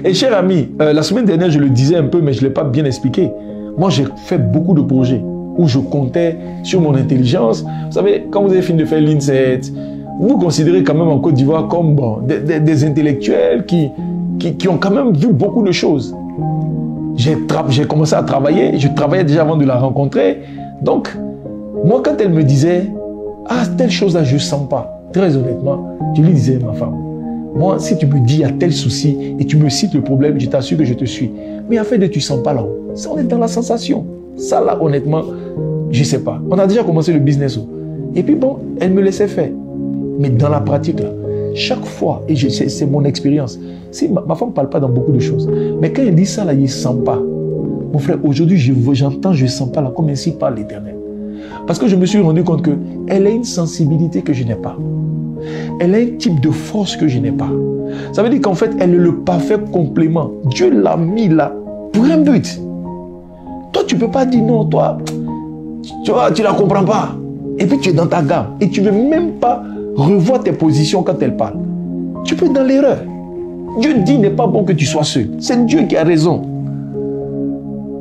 Et cher ami, la semaine dernière, je le disais un peu, mais je ne l'ai pas bien expliqué. Moi, j'ai fait beaucoup de projets où je comptais sur mon intelligence. Vous savez, quand vous avez fini de faire l'INSET, vous considérez quand même en Côte d'Ivoire comme bon, des intellectuels qui ont quand même vu beaucoup de choses. J'ai commencé à travailler, je travaillais déjà avant de la rencontrer. Donc, moi, quand elle me disait, ah, telle chose-là, je ne sens pas, très honnêtement, je lui disais, ma femme, moi, si tu me dis, il y a tel souci, et tu me cites le problème, je t'assure que je te suis. Mais en fait, tu ne sens pas là-haut. Ça, on est dans la sensation. Ça, là, honnêtement, je ne sais pas. On a déjà commencé le business. Et puis, bon, elle me laissait faire. Mais dans la pratique, là, chaque fois, et c'est mon expérience, ma femme ne parle pas dans beaucoup de choses. Mais quand elle dit ça, là, il ne sent pas. Mon frère, aujourd'hui, j'entends, je ne sens pas, là, comme ainsi parle l'Éternel. Parce que je me suis rendu compte qu'elle a une sensibilité que je n'ai pas. Elle a un type de force que je n'ai pas. Ça veut dire qu'en fait, elle est le parfait complément. Dieu l'a mis là pour un but. Toi, tu ne peux pas dire non, toi, tu vois, tu ne la comprends pas. Et puis tu es dans ta gamme. Et tu ne veux même pas revoir tes positions quand elle parle. Tu peux être dans l'erreur. Dieu dit n'est pas bon que tu sois seul. C'est Dieu qui a raison.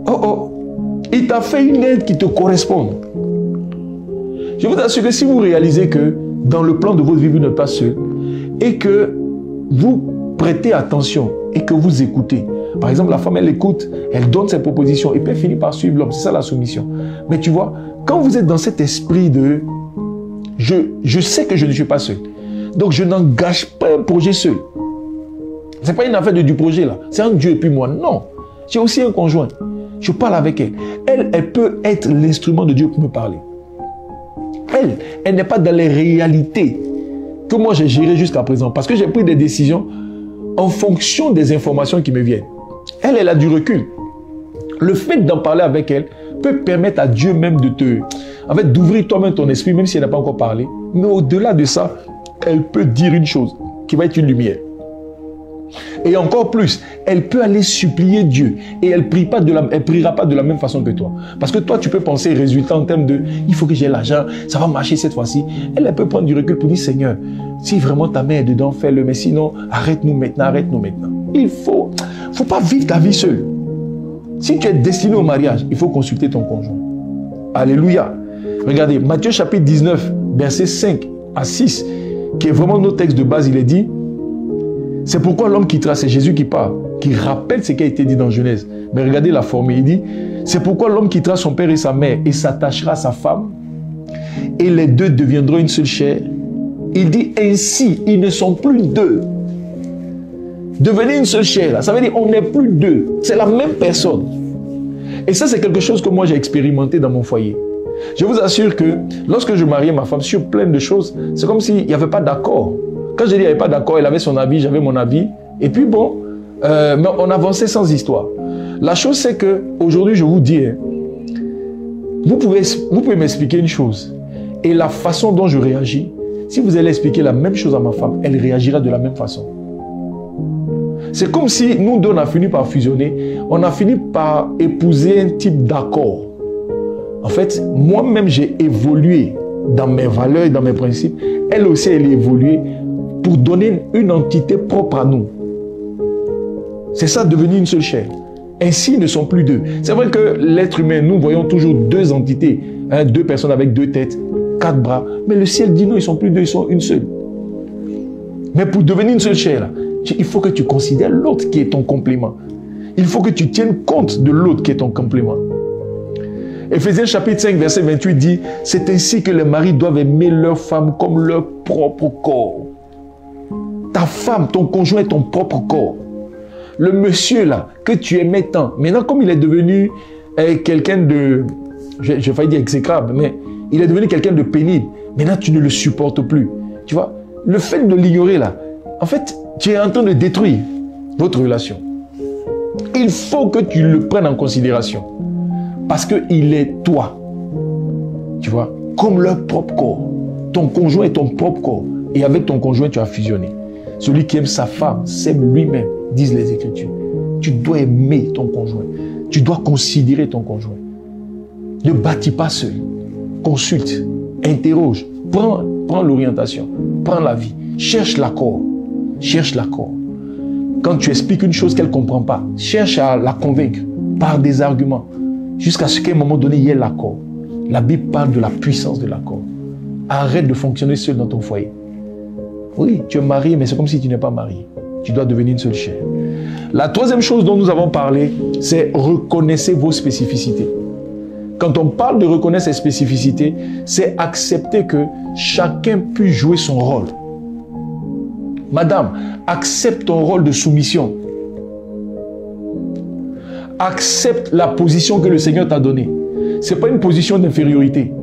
Oh oh. Il t'a fait une aide qui te corresponde. Je vous assure que si vous réalisez que dans le plan de votre vie, vous n'êtes pas seul et que vous prêtez attention et que vous écoutez. Par exemple, la femme, elle écoute, elle donne ses propositions et puis elle finit par suivre l'homme. C'est ça la soumission. Mais tu vois, quand vous êtes dans cet esprit de je sais que je ne suis pas seul. Donc je n'engage pas un projet seul. Ce n'est pas une affaire du projet là. C'est un Dieu et puis moi. Non. J'ai aussi un conjoint. Je parle avec elle. Elle peut être l'instrument de Dieu pour me parler. Elle n'est pas dans les réalités que moi j'ai gérées jusqu'à présent. Parce que j'ai pris des décisions en fonction des informations qui me viennent. Elle a du recul. Le fait d'en parler avec elle peut permettre à Dieu même d'ouvrir toi-même ton esprit, même si elle n'a pas encore parlé. Mais au-delà de ça, elle peut dire une chose qui va être une lumière. Et encore plus, elle peut aller supplier Dieu et elle priera pas de la même façon que toi. Parce que toi, tu peux penser résultat en termes de il faut que j'ai l'argent, ça va marcher cette fois-ci. Elle peut prendre du recul pour dire Seigneur, si vraiment ta main est dedans, fais-le. Mais sinon, arrête-nous maintenant. Il faut pas vivre ta vie seule. Si tu es destiné au mariage, il faut consulter ton conjoint. Alléluia. Regardez, Matthieu chapitre 19, versets 5 à 6, qui est vraiment notre texte de base, il est dit c'est pourquoi l'homme quittera, c'est Jésus qui parle, qui rappelle ce qui a été dit dans Genèse. Mais regardez la formule, il dit, c'est pourquoi l'homme quittera son père et sa mère et s'attachera à sa femme, et les deux deviendront une seule chair. Il dit, ainsi, ils ne sont plus deux. Devenez une seule chair, là, ça veut dire on n'est plus deux. C'est la même personne. Et ça, c'est quelque chose que moi j'ai expérimenté dans mon foyer. Je vous assure que lorsque je mariais ma femme sur plein de choses, c'est comme s'il n'y avait pas d'accord. Quand je dis qu'il n'y avait pas d'accord, elle avait son avis, j'avais mon avis. Et puis bon, mais on avançait sans histoire. La chose c'est que aujourd'hui je vous dis, vous pouvez m'expliquer une chose. Et la façon dont je réagis, si vous allez expliquer la même chose à ma femme, elle réagira de la même façon. C'est comme si nous deux on a fini par fusionner, on a fini par épouser un type d'accord. En fait, moi-même j'ai évolué dans mes valeurs et dans mes principes. Elle aussi, elle a évolué pour donner une entité propre à nous. C'est ça, devenir une seule chair. Ainsi, ils ne sont plus deux. C'est vrai que l'être humain, nous voyons toujours deux entités, deux personnes avec deux têtes, quatre bras. Mais le ciel dit non, ils ne sont plus deux, ils sont une seule. Mais pour devenir une seule chair, là, il faut que tu considères l'autre qui est ton complément. Il faut que tu tiennes compte de l'autre qui est ton complément. Éphésiens chapitre 5, verset 28 dit, c'est ainsi que les maris doivent aimer leur femme comme leur propre corps. Ta femme, ton conjoint est ton propre corps. Le monsieur là, que tu aimais tant, maintenant comme il est devenu quelqu'un de, j'ai failli dire exécrable, mais il est devenu quelqu'un de pénible, maintenant tu ne le supportes plus. Tu vois, le fait de l'ignorer là, en fait, tu es en train de détruire votre relation. Il faut que tu le prennes en considération. Parce qu'il est toi. Tu vois, comme leur propre corps. Ton conjoint est ton propre corps. Et avec ton conjoint, tu as fusionné. Celui qui aime sa femme s'aime lui-même, disent les Écritures. Tu dois aimer ton conjoint. Tu dois considérer ton conjoint. Ne bâtis pas seul. Consulte, interroge, prends l'orientation, prends la vie. Cherche l'accord. Cherche l'accord. Quand tu expliques une chose qu'elle ne comprend pas, cherche à la convaincre par des arguments. Jusqu'à ce qu'à un moment donné, il y ait l'accord. La Bible parle de la puissance de l'accord. Arrête de fonctionner seul dans ton foyer. Oui, tu es marié, mais c'est comme si tu n'es pas marié. Tu dois devenir une seule chair. La troisième chose dont nous avons parlé, c'est reconnaissez vos spécificités. Quand on parle de reconnaître ses spécificités, c'est accepter que chacun puisse jouer son rôle. Madame, accepte ton rôle de soumission. Accepte la position que le Seigneur t'a donnée. Ce n'est pas une position d'infériorité.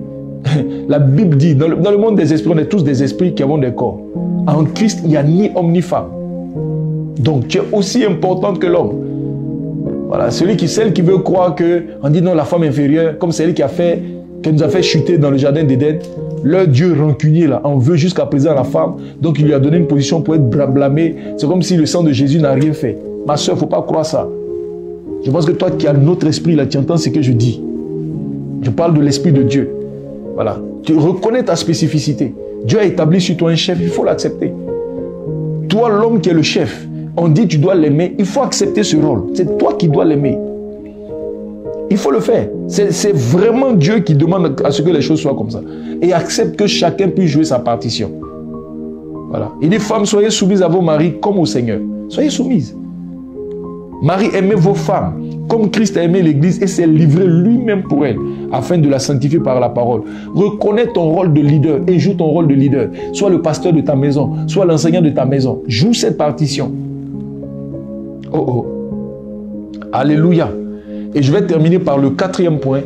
La Bible dit, dans le monde des esprits, on est tous des esprits qui avons des corps. En Christ, il n'y a ni homme ni femme. Donc, tu es aussi importante que l'homme. Voilà, celle qui veut croire qu'on dit non, la femme inférieure, comme celle qui a fait qui nous a fait chuter dans le jardin d'Éden, leur Dieu rancunier là, en veut jusqu'à présent à la femme, donc il lui a donné une position pour être blâmé. C'est comme si le sang de Jésus n'a rien fait. Ma soeur, il ne faut pas croire ça. Je pense que toi qui as notre esprit là, tu entends ce que je dis. Je parle de l'esprit de Dieu. Voilà. Tu reconnais ta spécificité. Dieu a établi sur toi un chef, il faut l'accepter. Toi, l'homme qui est le chef, on dit tu dois l'aimer, il faut accepter ce rôle. C'est toi qui dois l'aimer. Il faut le faire. C'est vraiment Dieu qui demande à ce que les choses soient comme ça. Et accepte que chacun puisse jouer sa partition. Voilà. Il dit, femmes, soyez soumises à vos maris comme au Seigneur. Soyez soumises. Marie, aimez vos femmes comme Christ a aimé l'Église et s'est livré lui-même pour elle, afin de la sanctifier par la parole. Reconnais ton rôle de leader et joue ton rôle de leader. Sois le pasteur de ta maison, sois l'enseignant de ta maison. Joue cette partition. Oh oh. Alléluia. Et je vais terminer par le 4e point.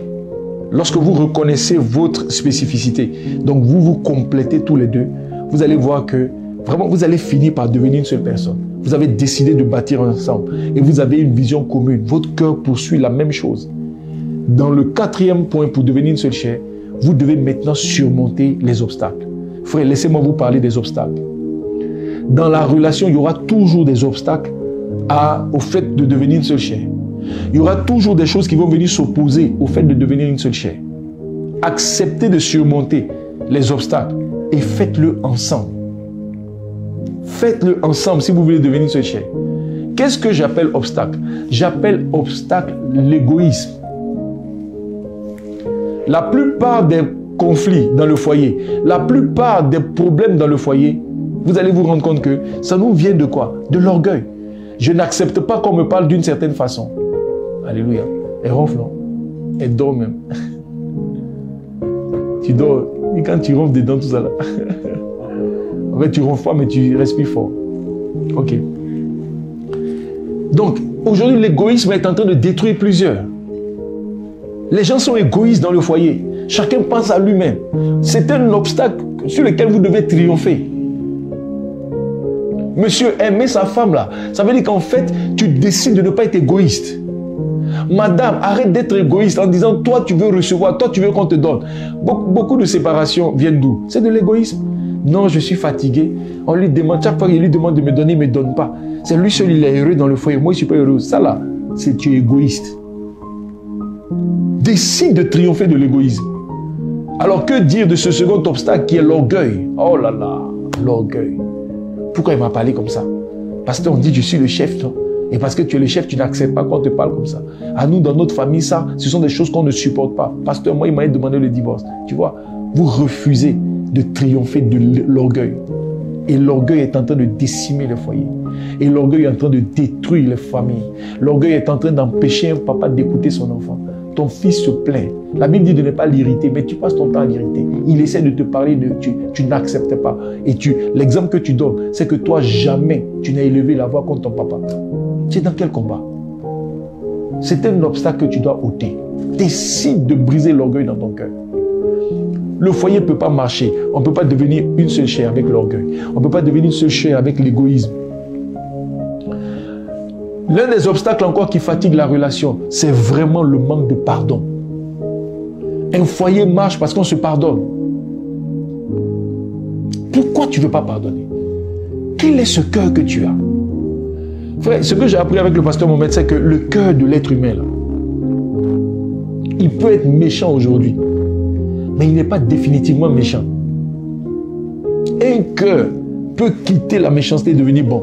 Lorsque vous reconnaissez votre spécificité, donc vous vous complétez tous les deux, vous allez voir que vraiment vous allez finir par devenir une seule personne. Vous avez décidé de bâtir ensemble et vous avez une vision commune. Votre cœur poursuit la même chose. Dans le 4e point pour devenir une seule chair, vous devez maintenant surmonter les obstacles. Frère, laissez-moi vous parler des obstacles. Dans la relation, il y aura toujours des obstacles au fait de devenir une seule chair. Il y aura toujours des choses qui vont venir s'opposer au fait de devenir une seule chair. Acceptez de surmonter les obstacles et faites-le ensemble. Faites-le ensemble si vous voulez devenir une seule chair. Qu'est-ce que j'appelle obstacle? J'appelle obstacle l'égoïsme. La plupart des conflits dans le foyer, la plupart des problèmes dans le foyer, vous allez vous rendre compte que ça nous vient de quoi? De l'orgueil. Je n'accepte pas qu'on me parle d'une certaine façon. Alléluia. Elle ronfle, non? Elle dort même. Tu dors. Et quand tu ronfles dedans, tout ça là. En fait, tu ronfles pas, mais tu respires fort. Ok. Donc, aujourd'hui, l'égoïsme est en train de détruire plusieurs. Les gens sont égoïstes dans le foyer. Chacun pense à lui-même. C'est un obstacle sur lequel vous devez triompher. Monsieur, aimer sa femme là, ça veut dire qu'en fait, tu décides de ne pas être égoïste. Madame, arrête d'être égoïste en disant, toi tu veux recevoir, toi tu veux qu'on te donne. Beaucoup de séparations viennent d'où? C'est de l'égoïsme. Non, je suis fatigué. On lui demande, chaque fois qu'il lui demande de me donner, il ne me donne pas. C'est lui seul, il est heureux dans le foyer. Moi, je ne suis pas heureux. Ça là, c'est tu es égoïste. Décide de triompher de l'égoïsme. Alors que dire de ce second obstacle qui est l'orgueil? Oh là là, l'orgueil. Pourquoi il m'a parlé comme ça? Parce qu'on dit je suis le chef, non? Et parce que tu es le chef, tu n'acceptes pas qu'on te parle comme ça. À nous, dans notre famille, ça, ce sont des choses qu'on ne supporte pas. Pasteur, moi, il m'a demandé le divorce. Tu vois, vous refusez de triompher de l'orgueil. Et l'orgueil est en train de décimer les foyers. Et l'orgueil est en train de détruire les familles. L'orgueil est en train d'empêcher un papa d'écouter son enfant. Ton fils se plaint. La Bible dit de ne pas l'irriter, mais tu passes ton temps à l'irriter. Il essaie de te parler, tu n'acceptes pas. Et l'exemple que tu donnes, c'est que toi, jamais tu n'as élevé la voix contre ton papa. Tu es dans quel combat? C'est un obstacle que tu dois ôter. Décide de briser l'orgueil dans ton cœur. Le foyer ne peut pas marcher. On ne peut pas devenir une seule chair avec l'orgueil. On ne peut pas devenir une seule chair avec l'égoïsme. L'un des obstacles encore qui fatigue la relation, c'est vraiment le manque de pardon. Un foyer marche parce qu'on se pardonne. Pourquoi tu ne veux pas pardonner? Quel est ce cœur que tu as? Frère, ce que j'ai appris avec le pasteur Mohamed, c'est que le cœur de l'être humain, là, il peut être méchant aujourd'hui, mais il n'est pas définitivement méchant. Un cœur peut quitter la méchanceté et devenir bon.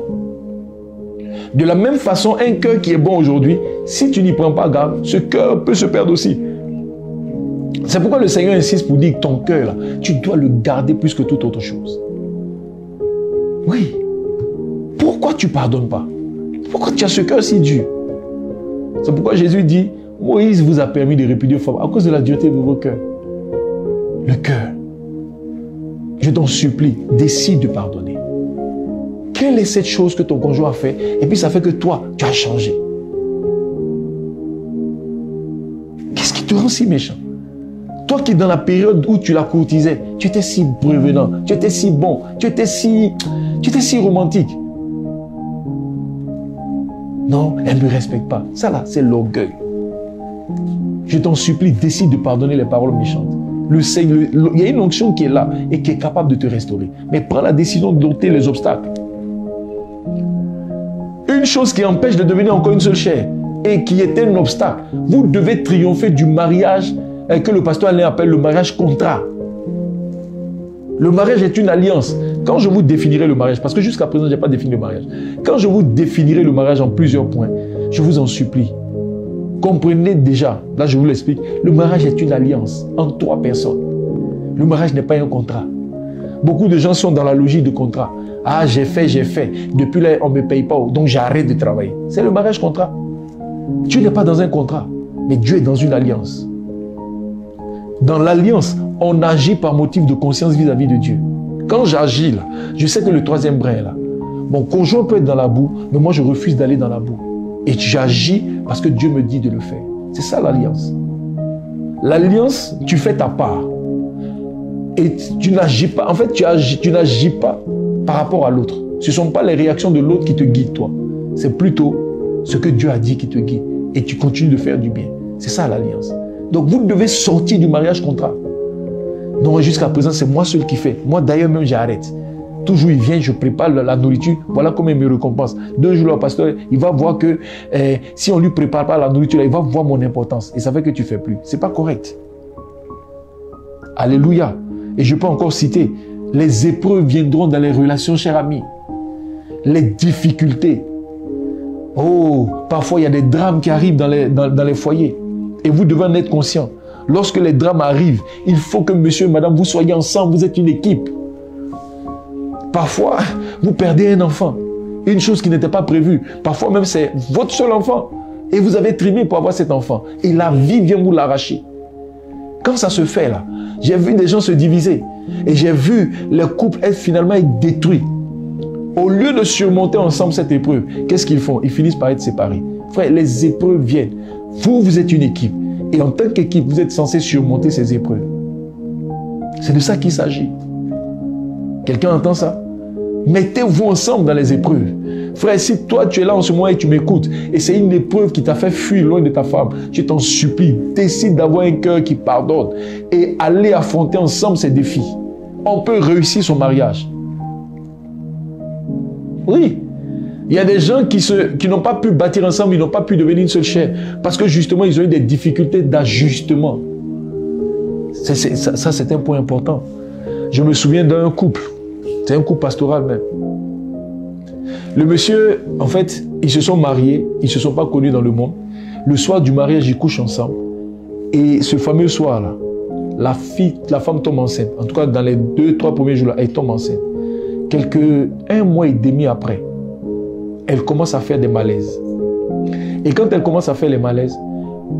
De la même façon, un cœur qui est bon aujourd'hui, si tu n'y prends pas garde, ce cœur peut se perdre aussi. C'est pourquoi le Seigneur insiste pour dire que ton cœur, là, tu dois le garder plus que toute autre chose. Oui. Pourquoi tu ne pardonnes pas? Pourquoi tu as ce cœur si dur? C'est pourquoi Jésus dit, Moïse vous a permis de répudier vos femmes à cause de la dureté de vos cœurs. Le cœur. Je t'en supplie, décide de pardonner. Quelle est cette chose que ton conjoint a fait et puis ça fait que toi, tu as changé? Qu'est-ce qui te rend si méchant? Toi qui dans la période où tu la courtisais, tu étais si prévenant, tu étais si bon, tu étais si romantique. Non, elle ne me respecte pas. Ça là, c'est l'orgueil. Je t'en supplie, décide de pardonner les paroles méchantes. Il y a une onction qui est là et qui est capable de te restaurer. Mais prends la décision de dompter les obstacles. Une chose qui empêche de devenir encore une seule chair et qui est un obstacle, vous devez triompher du mariage que le pasteur Alain appelle le mariage contrat. Le mariage est une alliance. Quand je vous définirai le mariage, parce que jusqu'à présent, je n'ai pas défini le mariage. Quand je vous définirai le mariage en plusieurs points, je vous en supplie, comprenez déjà, là je vous l'explique, le mariage est une alliance entre 3 personnes. Le mariage n'est pas un contrat. Beaucoup de gens sont dans la logique de contrat. Ah, j'ai fait. Depuis là, on ne me paye pas, donc j'arrête de travailler. C'est le mariage contrat. Tu n'es pas dans un contrat, mais Dieu est dans une alliance. Dans l'alliance, on agit par motif de conscience vis-à-vis de Dieu. Quand j'agis là, je sais que le 3e brin est là. Mon conjoint peut être dans la boue, mais moi je refuse d'aller dans la boue. Et j'agis parce que Dieu me dit de le faire. C'est ça l'alliance. L'alliance, tu fais ta part. Et tu n'agis pas. En fait, tu n'agis pas par rapport à l'autre. Ce ne sont pas les réactions de l'autre qui te guident, toi. C'est plutôt ce que Dieu a dit qui te guide. Et tu continues de faire du bien. C'est ça l'alliance. Donc vous devez sortir du mariage contrat. Non, jusqu'à présent, c'est moi seul qui fais. Moi d'ailleurs même, j'arrête. Toujours il vient, je prépare la nourriture. Voilà comment il me récompense. 2 jours, le pasteur, il va voir que si on ne lui prépare pas la nourriture, il va voir mon importance. Et ça fait que tu ne fais plus. Ce n'est pas correct. Alléluia. Et je peux encore citer, les épreuves viendront dans les relations, chers amis. Les difficultés. Oh, parfois il y a des drames qui arrivent dans les foyers. Et vous devez en être conscient. Lorsque les drames arrivent, il faut que monsieur et madame, vous soyez ensemble, vous êtes une équipe. Parfois, vous perdez un enfant. Une chose qui n'était pas prévue. Parfois même, c'est votre seul enfant. Et vous avez trimé pour avoir cet enfant. Et la vie vient vous l'arracher. Quand ça se fait là, j'ai vu des gens se diviser. Et j'ai vu les couples finalement être détruits. Au lieu de surmonter ensemble cette épreuve, qu'est-ce qu'ils font? Ils finissent par être séparés. Frère, les épreuves viennent. Vous êtes une équipe. Et en tant qu'équipe, vous êtes censé surmonter ces épreuves. C'est de ça qu'il s'agit. Quelqu'un entend ça? Mettez-vous ensemble dans les épreuves. Frère, si toi tu es là en ce moment et tu m'écoutes, et c'est une épreuve qui t'a fait fuir loin de ta femme, je t'en supplie, décide d'avoir un cœur qui pardonne et aller affronter ensemble ces défis. On peut réussir son mariage. Oui. Il y a des gens qui n'ont pas pu bâtir ensemble, ils n'ont pas pu devenir une seule chair. Parce que justement, ils ont eu des difficultés d'ajustement. Ça, c'est un point important. Je me souviens d'un couple. C'est un couple pastoral même. Le monsieur, en fait, ils se sont mariés, ils ne se sont pas connus dans le monde. Le soir du mariage, ils couchent ensemble. Et ce fameux soir-là, la femme tombe enceinte. En tout cas, dans les 2-3 premiers jours-là, elle tombe enceinte. Un mois et demi après, elle commence à faire des malaises. Et quand elle commence à faire les malaises,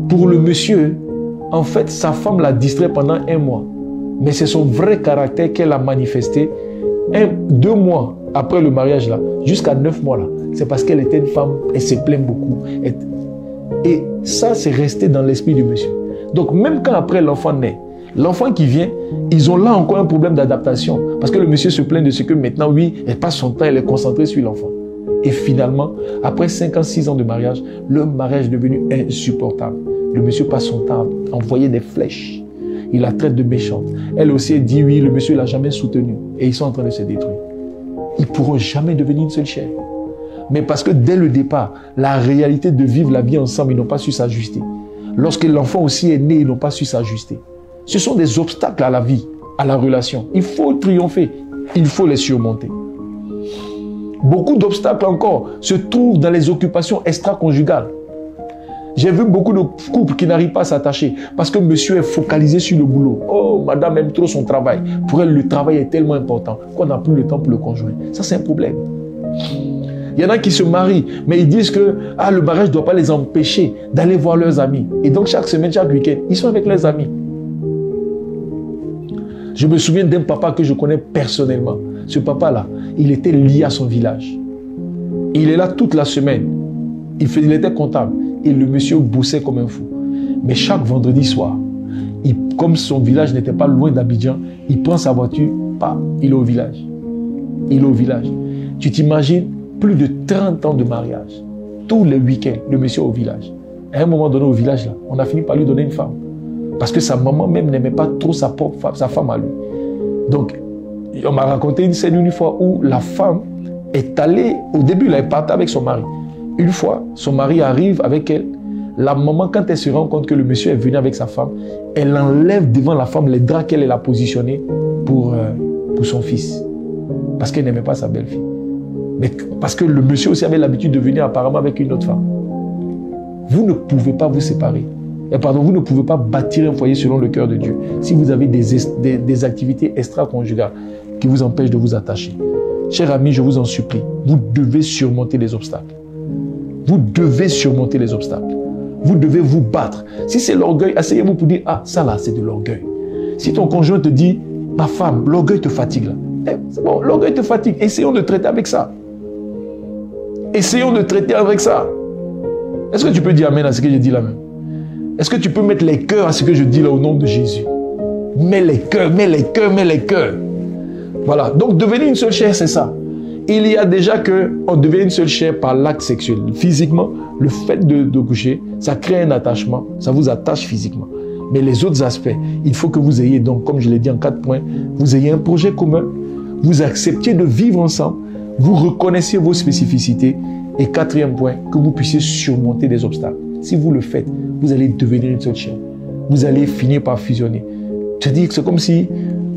pour le monsieur, en fait, sa femme l'a distrait pendant 1 mois. Mais c'est son vrai caractère qu'elle a manifesté 2 mois après le mariage là, jusqu'à 9 mois là. C'est parce qu'elle était une femme, elle se plaint beaucoup. Et ça, c'est resté dans l'esprit du monsieur. Donc même quand après l'enfant naît, l'enfant qui vient, ils ont là encore un problème d'adaptation. Parce que le monsieur se plaint de ce que maintenant, oui, elle passe son temps, elle est concentrée sur l'enfant. Et finalement, après 5 ans, 6 ans de mariage, le mariage est devenu insupportable. Le monsieur passe son temps à envoyer des flèches. Il la traite de méchante. Elle aussi a dit oui, le monsieur ne l'a jamais soutenu. Et ils sont en train de se détruire. Ils ne pourront jamais devenir une seule chair. Mais parce que dès le départ, la réalité de vivre la vie ensemble, ils n'ont pas su s'ajuster. Lorsque l'enfant aussi est né, ils n'ont pas su s'ajuster. Ce sont des obstacles à la vie, à la relation. Il faut triompher. Il faut les surmonter. Beaucoup d'obstacles encore se trouvent dans les occupations extra-conjugales. J'ai vu beaucoup de couples qui n'arrivent pas à s'attacher parce que monsieur est focalisé sur le boulot. Oh, madame aime trop son travail. Pour elle, le travail est tellement important qu'on n'a plus le temps pour le conjoint. Ça, c'est un problème. Il y en a qui se marient, mais ils disent que le mariage ne doit pas les empêcher d'aller voir leurs amis. Et donc, chaque semaine, chaque week-end, ils sont avec leurs amis. Je me souviens d'un papa que je connais personnellement. Ce papa-là, il était lié à son village. Il est là toute la semaine. Il était comptable. Et le monsieur bossait comme un fou. Mais chaque vendredi soir, comme son village n'était pas loin d'Abidjan, il prend sa voiture, il est au village. Il est au village. Tu t'imagines plus de 30 ans de mariage. Tous les week-ends, le monsieur est au village. À un moment donné au village, là, on a fini par lui donner une femme. Parce que sa maman même n'aimait pas trop sa femme à lui. Donc, on m'a raconté une scène une fois où la femme est allée, au début, elle partait avec son mari. Une fois, son mari arrive avec elle. La maman, quand elle se rend compte que le monsieur est venu avec sa femme, elle enlève devant la femme les draps qu'elle a positionnés pour son fils. Parce qu'elle n'aimait pas sa belle-fille. Mais parce que le monsieur aussi avait l'habitude de venir apparemment avec une autre femme. Vous ne pouvez pas vous séparer. Vous ne pouvez pas bâtir un foyer selon le cœur de Dieu si vous avez des activités extra-conjugales qui vous empêchent de vous attacher. Chers amis, je vous en supplie, vous devez surmonter les obstacles. Vous devez surmonter les obstacles. Vous devez vous battre. Si c'est l'orgueil, asseyez-vous pour dire, ah, ça là, c'est de l'orgueil. Si ton conjoint te dit, ma femme, l'orgueil te fatigue là. C'est bon, l'orgueil te fatigue. Essayons de traiter avec ça. Essayons de traiter avec ça. Est-ce que tu peux dire amen à ce que je dis là même? Est-ce que tu peux mettre les cœurs à ce que je dis là au nom de Jésus? Mets les cœurs, mets les cœurs, mets les cœurs. Voilà. Donc, devenir une seule chair, c'est ça. Il y a déjà qu'on devient une seule chair par l'acte sexuel. Physiquement, le fait de coucher, ça crée un attachement, ça vous attache physiquement. Mais les autres aspects, il faut que vous ayez, donc, comme je l'ai dit en 4 points, vous ayez un projet commun, vous acceptiez de vivre ensemble, vous reconnaissiez vos spécificités, et 4e point, que vous puissiez surmonter des obstacles. Si vous le faites, vous allez devenir une seule chair. Vous allez finir par fusionner. C'est-à-dire que c'est comme si,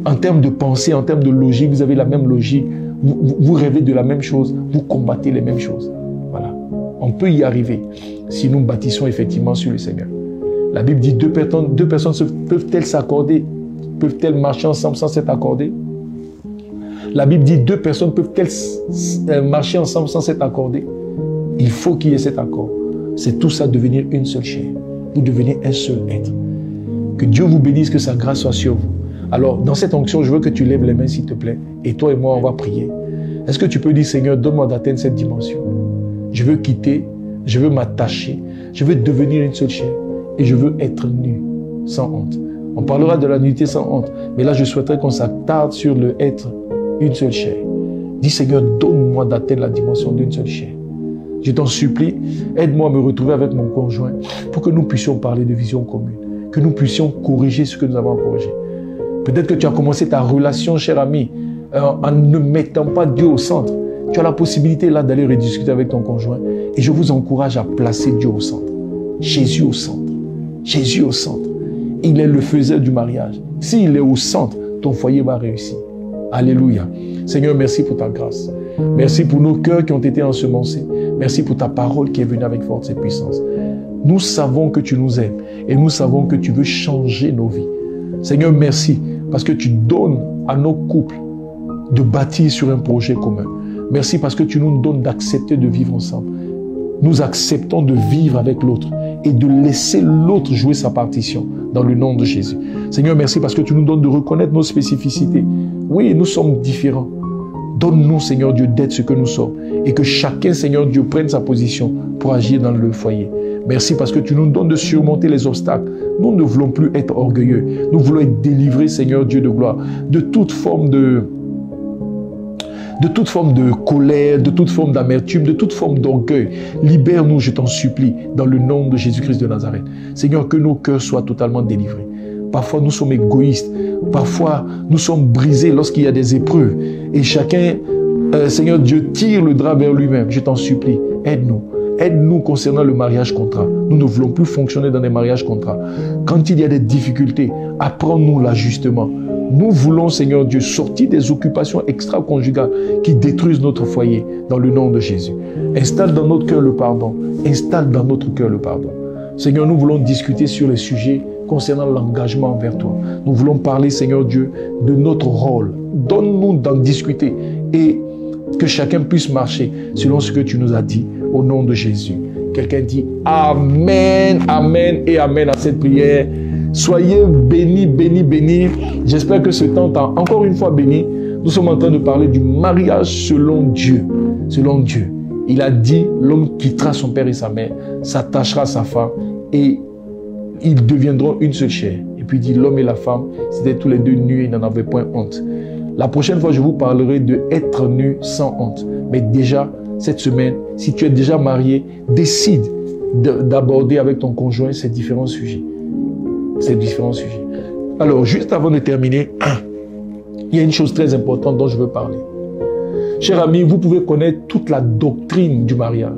en termes de pensée, en termes de logique, vous avez la même logique, vous rêvez de la même chose, vous combattez les mêmes choses. Voilà. On peut y arriver si nous bâtissons effectivement sur le Seigneur. La Bible dit deux personnes peuvent-elles s'accorder, peuvent-elles marcher ensemble sans s'être accordées? La Bible dit 2 personnes peuvent-elles marcher ensemble sans s'être accordées? Il faut qu'il y ait cet accord. C'est tout ça, devenir une seule chair. Vous devenez un seul être. Que Dieu vous bénisse, que sa grâce soit sur vous. Alors, dans cette onction, je veux que tu lèves les mains, s'il te plaît. Et toi et moi, on va prier. Est-ce que tu peux dire, Seigneur, donne-moi d'atteindre cette dimension. Je veux quitter, je veux m'attacher, je veux devenir une seule chair. Et je veux être nu, sans honte. On parlera de la nudité sans honte. Mais là, je souhaiterais qu'on s'attarde sur le être une seule chair. Dis, Seigneur, donne-moi d'atteindre la dimension d'une seule chair. Je t'en supplie, aide-moi à me retrouver avec mon conjoint pour que nous puissions parler de vision commune, que nous puissions corriger ce que nous avons corrigé. Peut-être que tu as commencé ta relation, cher ami, en ne mettant pas Dieu au centre. Tu as la possibilité là d'aller rediscuter avec ton conjoint et je vous encourage à placer Dieu au centre. Jésus au centre. Jésus au centre. Il est le faiseur du mariage. S'il est au centre, ton foyer va réussir. Alléluia. Seigneur, merci pour ta grâce. Merci pour nos cœurs qui ont été ensemencés. Merci pour ta parole qui est venue avec force et puissance. Nous savons que tu nous aimes et nous savons que tu veux changer nos vies. Seigneur, merci parce que tu donnes à nos couples de bâtir sur un projet commun. Merci parce que tu nous donnes d'accepter de vivre ensemble. Nous acceptons de vivre avec l'autre et de laisser l'autre jouer sa partition dans le nom de Jésus. Seigneur, merci parce que tu nous donnes de reconnaître nos spécificités. Oui, nous sommes différents. Donne-nous, Seigneur Dieu, d'être ce que nous sommes et que chacun, Seigneur Dieu, prenne sa position pour agir dans le foyer. Merci parce que tu nous donnes de surmonter les obstacles. Nous ne voulons plus être orgueilleux. Nous voulons être délivrés, Seigneur Dieu de gloire, de toute forme de colère, de toute forme d'amertume, de toute forme d'orgueil. Libère-nous, je t'en supplie, dans le nom de Jésus-Christ de Nazareth. Seigneur, que nos cœurs soient totalement délivrés. Parfois, nous sommes égoïstes. Parfois, nous sommes brisés lorsqu'il y a des épreuves. Et chacun, Seigneur Dieu, tire le drap vers lui-même. Je t'en supplie, aide-nous. Aide-nous concernant le mariage contrat. Nous ne voulons plus fonctionner dans des mariages contrats. Quand il y a des difficultés, apprends-nous l'ajustement. Nous voulons, Seigneur Dieu, sortir des occupations extra-conjugales qui détruisent notre foyer dans le nom de Jésus. Installe dans notre cœur le pardon. Installe dans notre cœur le pardon. Seigneur, nous voulons discuter sur les sujets concernant l'engagement envers toi. Nous voulons parler, Seigneur Dieu, de notre rôle. Donne-nous d'en discuter et que chacun puisse marcher selon ce que tu nous as dit au nom de Jésus. Quelqu'un dit Amen, Amen et Amen à cette prière. Soyez bénis, bénis, bénis. J'espère que ce temps t'a encore une fois béni. Nous sommes en train de parler du mariage selon Dieu. Selon Dieu. Il a dit, l'homme quittera son père et sa mère, s'attachera à sa femme et ils deviendront une seule chair. Et puis il dit, l'homme et la femme, c'était tous les deux nus et ils n'en avaient point honte. La prochaine fois, je vous parlerai de être nu sans honte. Mais déjà, cette semaine, si tu es déjà marié, décide d'aborder avec ton conjoint ces différents sujets. ces différents sujets. Alors, juste avant de terminer, il y a une chose très importante dont je veux parler. Chers amis, vous pouvez connaître toute la doctrine du mariage.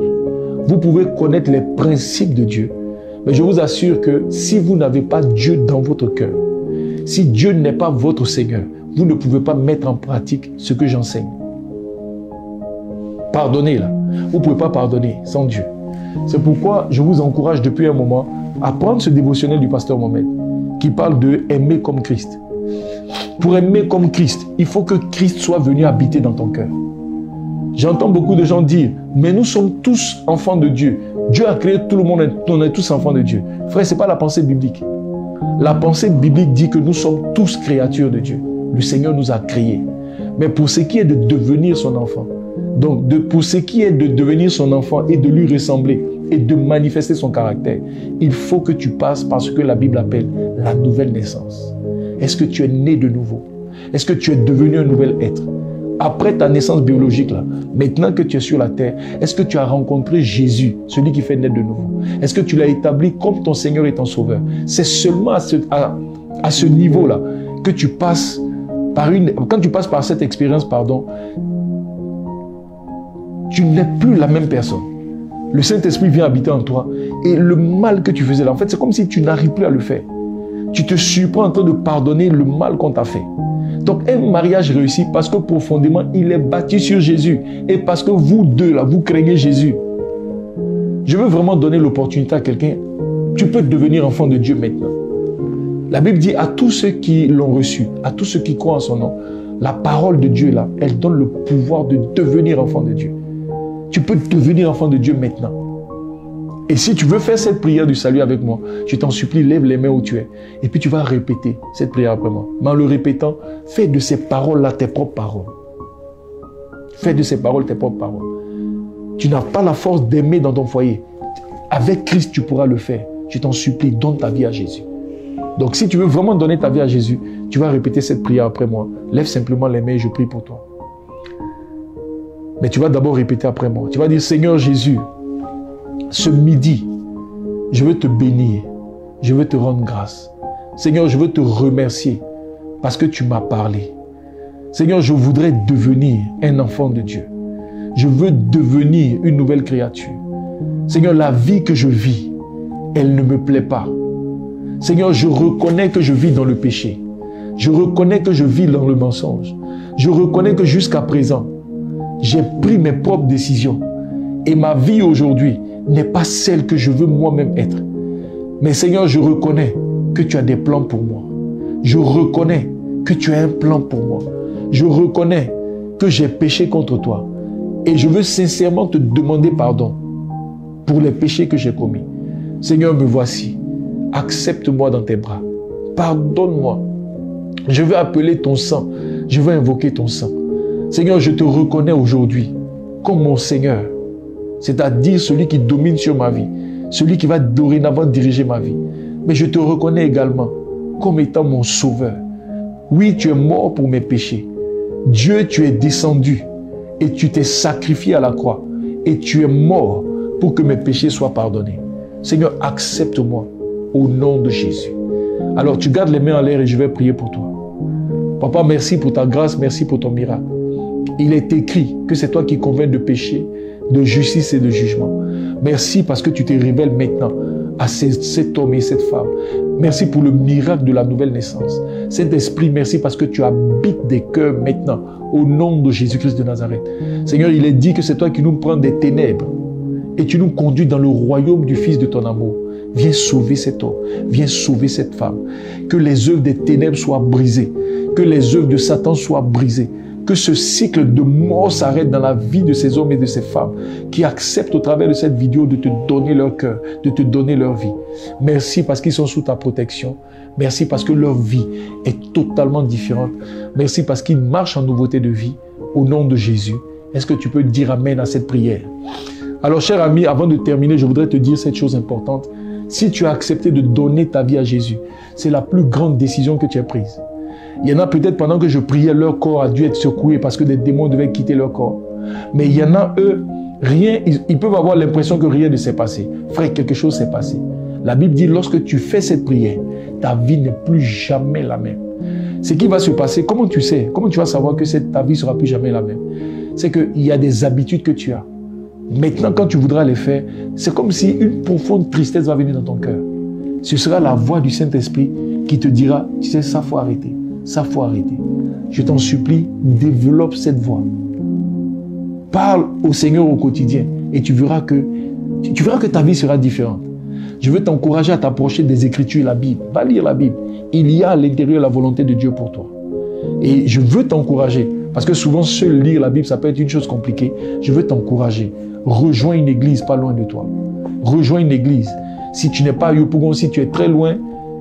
Vous pouvez connaître les principes de Dieu. Mais je vous assure que si vous n'avez pas Dieu dans votre cœur, si Dieu n'est pas votre Seigneur, vous ne pouvez pas mettre en pratique ce que j'enseigne. Pardonnez là. Vous ne pouvez pas pardonner sans Dieu. C'est pourquoi je vous encourage depuis un moment à prendre ce dévotionnel du pasteur Mohamed qui parle de aimer comme Christ. Pour aimer comme Christ, il faut que Christ soit venu habiter dans ton cœur. J'entends beaucoup de gens dire, mais nous sommes tous enfants de Dieu. Dieu a créé tout le monde, on est tous enfants de Dieu. Frère, ce n'est pas la pensée biblique. La pensée biblique dit que nous sommes tous créatures de Dieu. Le Seigneur nous a créés. Mais pour ce qui est de devenir son enfant, donc pour ce qui est de devenir son enfant et de lui ressembler et de manifester son caractère, il faut que tu passes par ce que la Bible appelle la nouvelle naissance. Est-ce que tu es né de nouveau? Est-ce que tu es devenu un nouvel être? Après ta naissance biologique, là, maintenant que tu es sur la terre, est-ce que tu as rencontré Jésus, celui qui fait naître de nouveau? Est-ce que tu l'as établi comme ton Seigneur et ton Sauveur? C'est seulement à ce niveau-là que tu passes par quand tu passes par cette expérience, tu n'es plus la même personne. Le Saint-Esprit vient habiter en toi et le mal que tu faisais là, en fait, c'est comme si tu n'arrives plus à le faire. Tu te surprends en train de pardonner le mal qu'on t'a fait. Donc, un mariage réussit parce que profondément, il est bâti sur Jésus. Et parce que vous deux, là, vous craignez Jésus. Je veux vraiment donner l'opportunité à quelqu'un. Tu peux devenir enfant de Dieu maintenant. La Bible dit à tous ceux qui l'ont reçu, à tous ceux qui croient en son nom, la parole de Dieu, là, elle donne le pouvoir de devenir enfant de Dieu. Tu peux devenir enfant de Dieu maintenant. Et si tu veux faire cette prière du salut avec moi, je t'en supplie, lève les mains où tu es. Et puis tu vas répéter cette prière après moi. Mais en le répétant, fais de ces paroles-là tes propres paroles. Fais de ces paroles tes propres paroles. Tu n'as pas la force d'aimer dans ton foyer. Avec Christ, tu pourras le faire. Je t'en supplie, donne ta vie à Jésus. Donc si tu veux vraiment donner ta vie à Jésus, tu vas répéter cette prière après moi. Lève simplement les mains et je prie pour toi. Mais tu vas d'abord répéter après moi. Tu vas dire, Seigneur Jésus, ce midi, je veux te bénir, je veux te rendre grâce. Seigneur, je veux te remercier parce que tu m'as parlé. Seigneur, je voudrais devenir un enfant de Dieu. Je veux devenir une nouvelle créature. Seigneur, la vie que je vis, elle ne me plaît pas. Seigneur, je reconnais que je vis dans le péché. Je reconnais que je vis dans le mensonge. Je reconnais que jusqu'à présent, j'ai pris mes propres décisions. Et ma vie aujourd'hui n'est pas celle que je veux moi-même être. Mais Seigneur, je reconnais que tu as des plans pour moi. Je reconnais que tu as un plan pour moi. Je reconnais que j'ai péché contre toi. Et je veux sincèrement te demander pardon pour les péchés que j'ai commis. Seigneur, me voici. Accepte-moi dans tes bras. Pardonne-moi. Je veux appeler ton sang. Je veux invoquer ton sang. Seigneur, je te reconnais aujourd'hui comme mon Seigneur. C'est-à-dire celui qui domine sur ma vie. Celui qui va dorénavant diriger ma vie. Mais je te reconnais également comme étant mon sauveur. Oui, tu es mort pour mes péchés. Dieu, tu es descendu et tu t'es sacrifié à la croix. Et tu es mort pour que mes péchés soient pardonnés. Seigneur, accepte-moi au nom de Jésus. Alors tu gardes les mains en l'air et je vais prier pour toi. Papa, merci pour ta grâce, merci pour ton miracle. Il est écrit que c'est toi qui convaincs de péché, de justice et de jugement. Merci parce que tu te révèles maintenant à cet homme et cette femme. Merci pour le miracle de la nouvelle naissance. Saint-Esprit, merci parce que tu habites des cœurs maintenant au nom de Jésus-Christ de Nazareth. Seigneur, il est dit que c'est toi qui nous prends des ténèbres et tu nous conduis dans le royaume du Fils de ton amour. Viens sauver cet homme, viens sauver cette femme. Que les œuvres des ténèbres soient brisées, que les œuvres de Satan soient brisées. Que ce cycle de mort s'arrête dans la vie de ces hommes et de ces femmes qui acceptent au travers de cette vidéo de te donner leur cœur, de te donner leur vie. Merci parce qu'ils sont sous ta protection. Merci parce que leur vie est totalement différente. Merci parce qu'ils marchent en nouveauté de vie. Au nom de Jésus, est-ce que tu peux dire Amen à cette prière? Alors, cher ami, avant de terminer, je voudrais te dire cette chose importante. Si tu as accepté de donner ta vie à Jésus, c'est la plus grande décision que tu as prise. Il y en a peut-être pendant que je priais, leur corps a dû être secoué parce que des démons devaient quitter leur corps. Mais il y en a, eux, rien, ils peuvent avoir l'impression que rien ne s'est passé. Frère, quelque chose s'est passé. La Bible dit, lorsque tu fais cette prière, ta vie n'est plus jamais la même. Ce qui va se passer, comment tu sais, comment tu vas savoir que ta vie sera plus jamais la même? C'est qu'il y a des habitudes que tu as. Maintenant, quand tu voudras les faire, c'est comme si une profonde tristesse va venir dans ton cœur. Ce sera la voix du Saint-Esprit qui te dira, tu sais, ça faut arrêter, ça faut arrêter. Je t'en supplie, développe cette voix. Parle au Seigneur au quotidien et tu verras que ta vie sera différente. Je veux t'encourager à t'approcher des Écritures, la Bible. Va lire la Bible. Il y a à l'intérieur la volonté de Dieu pour toi. Et je veux t'encourager, parce que souvent, seul lire la Bible, ça peut être une chose compliquée. Je veux t'encourager. Rejoins une église pas loin de toi. Rejoins une église. Si tu n'es pas à Yopougon, si tu es très loin,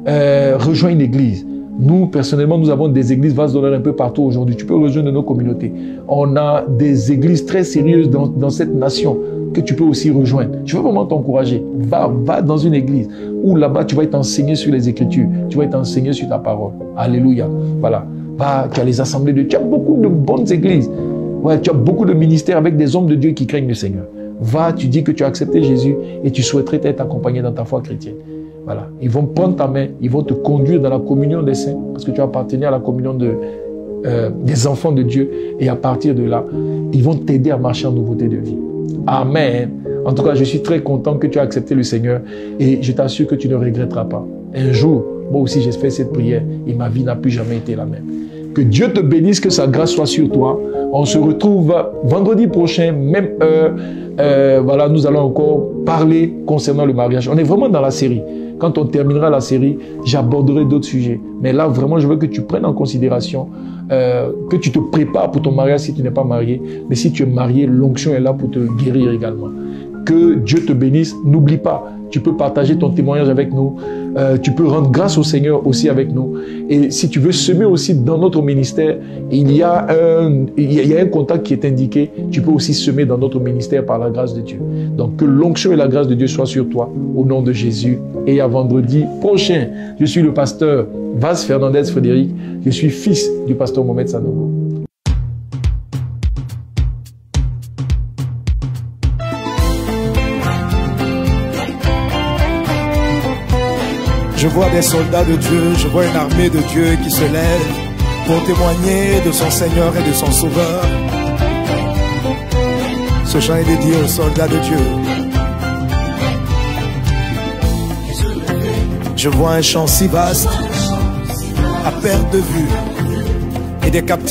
rejoins une église. Nous, personnellement, nous avons des églises Vase d'Honneur un peu partout aujourd'hui. Tu peux rejoindre nos communautés. On a des églises très sérieuses dans cette nation que tu peux aussi rejoindre. Je veux vraiment t'encourager. Va dans une église où là-bas, tu vas être enseigné sur les Écritures. Tu vas être enseigné sur ta parole. Alléluia. Voilà. Va, tu as les assemblées de Dieu. Tu as beaucoup de bonnes églises. Ouais, tu as beaucoup de ministères avec des hommes de Dieu qui craignent le Seigneur. Va, tu dis que tu as accepté Jésus et tu souhaiterais être accompagné dans ta foi chrétienne. Voilà. Ils vont prendre ta main, ils vont te conduire dans la communion des saints, parce que tu appartenais à la communion des enfants de Dieu. Et à partir de là, ils vont t'aider à marcher en nouveauté de vie. Amen. En tout cas, je suis très content que tu as accepté le Seigneur et je t'assure que tu ne regretteras pas. Un jour, moi aussi, j'ai fait cette prière et ma vie n'a plus jamais été la même. Que Dieu te bénisse, que sa grâce soit sur toi. On se retrouve vendredi prochain, même heure. Voilà, nous allons encore parler concernant le mariage. On est vraiment dans la série. Quand on terminera la série, j'aborderai d'autres sujets. Mais là, vraiment, je veux que tu prennes en considération, que tu te prépares pour ton mariage si tu n'es pas marié. Mais si tu es marié, l'onction est là pour te guérir également. Que Dieu te bénisse. N'oublie pas, tu peux partager ton témoignage avec nous. Tu peux rendre grâce au Seigneur aussi avec nous. Et si tu veux semer aussi dans notre ministère, il y a un contact qui est indiqué. Tu peux aussi semer dans notre ministère par la grâce de Dieu. Donc que l'onction et la grâce de Dieu soient sur toi au nom de Jésus. Et à vendredi prochain, je suis le pasteur Vaz Fernandez Frédéric. Je suis fils du pasteur Mohamed Sanogo. Je vois des soldats de Dieu, je vois une armée de Dieu qui se lève pour témoigner de son Seigneur et de son Sauveur. Ce chant est dédié aux soldats de Dieu. Je vois un champ si vaste, à perte de vue, et des captifs.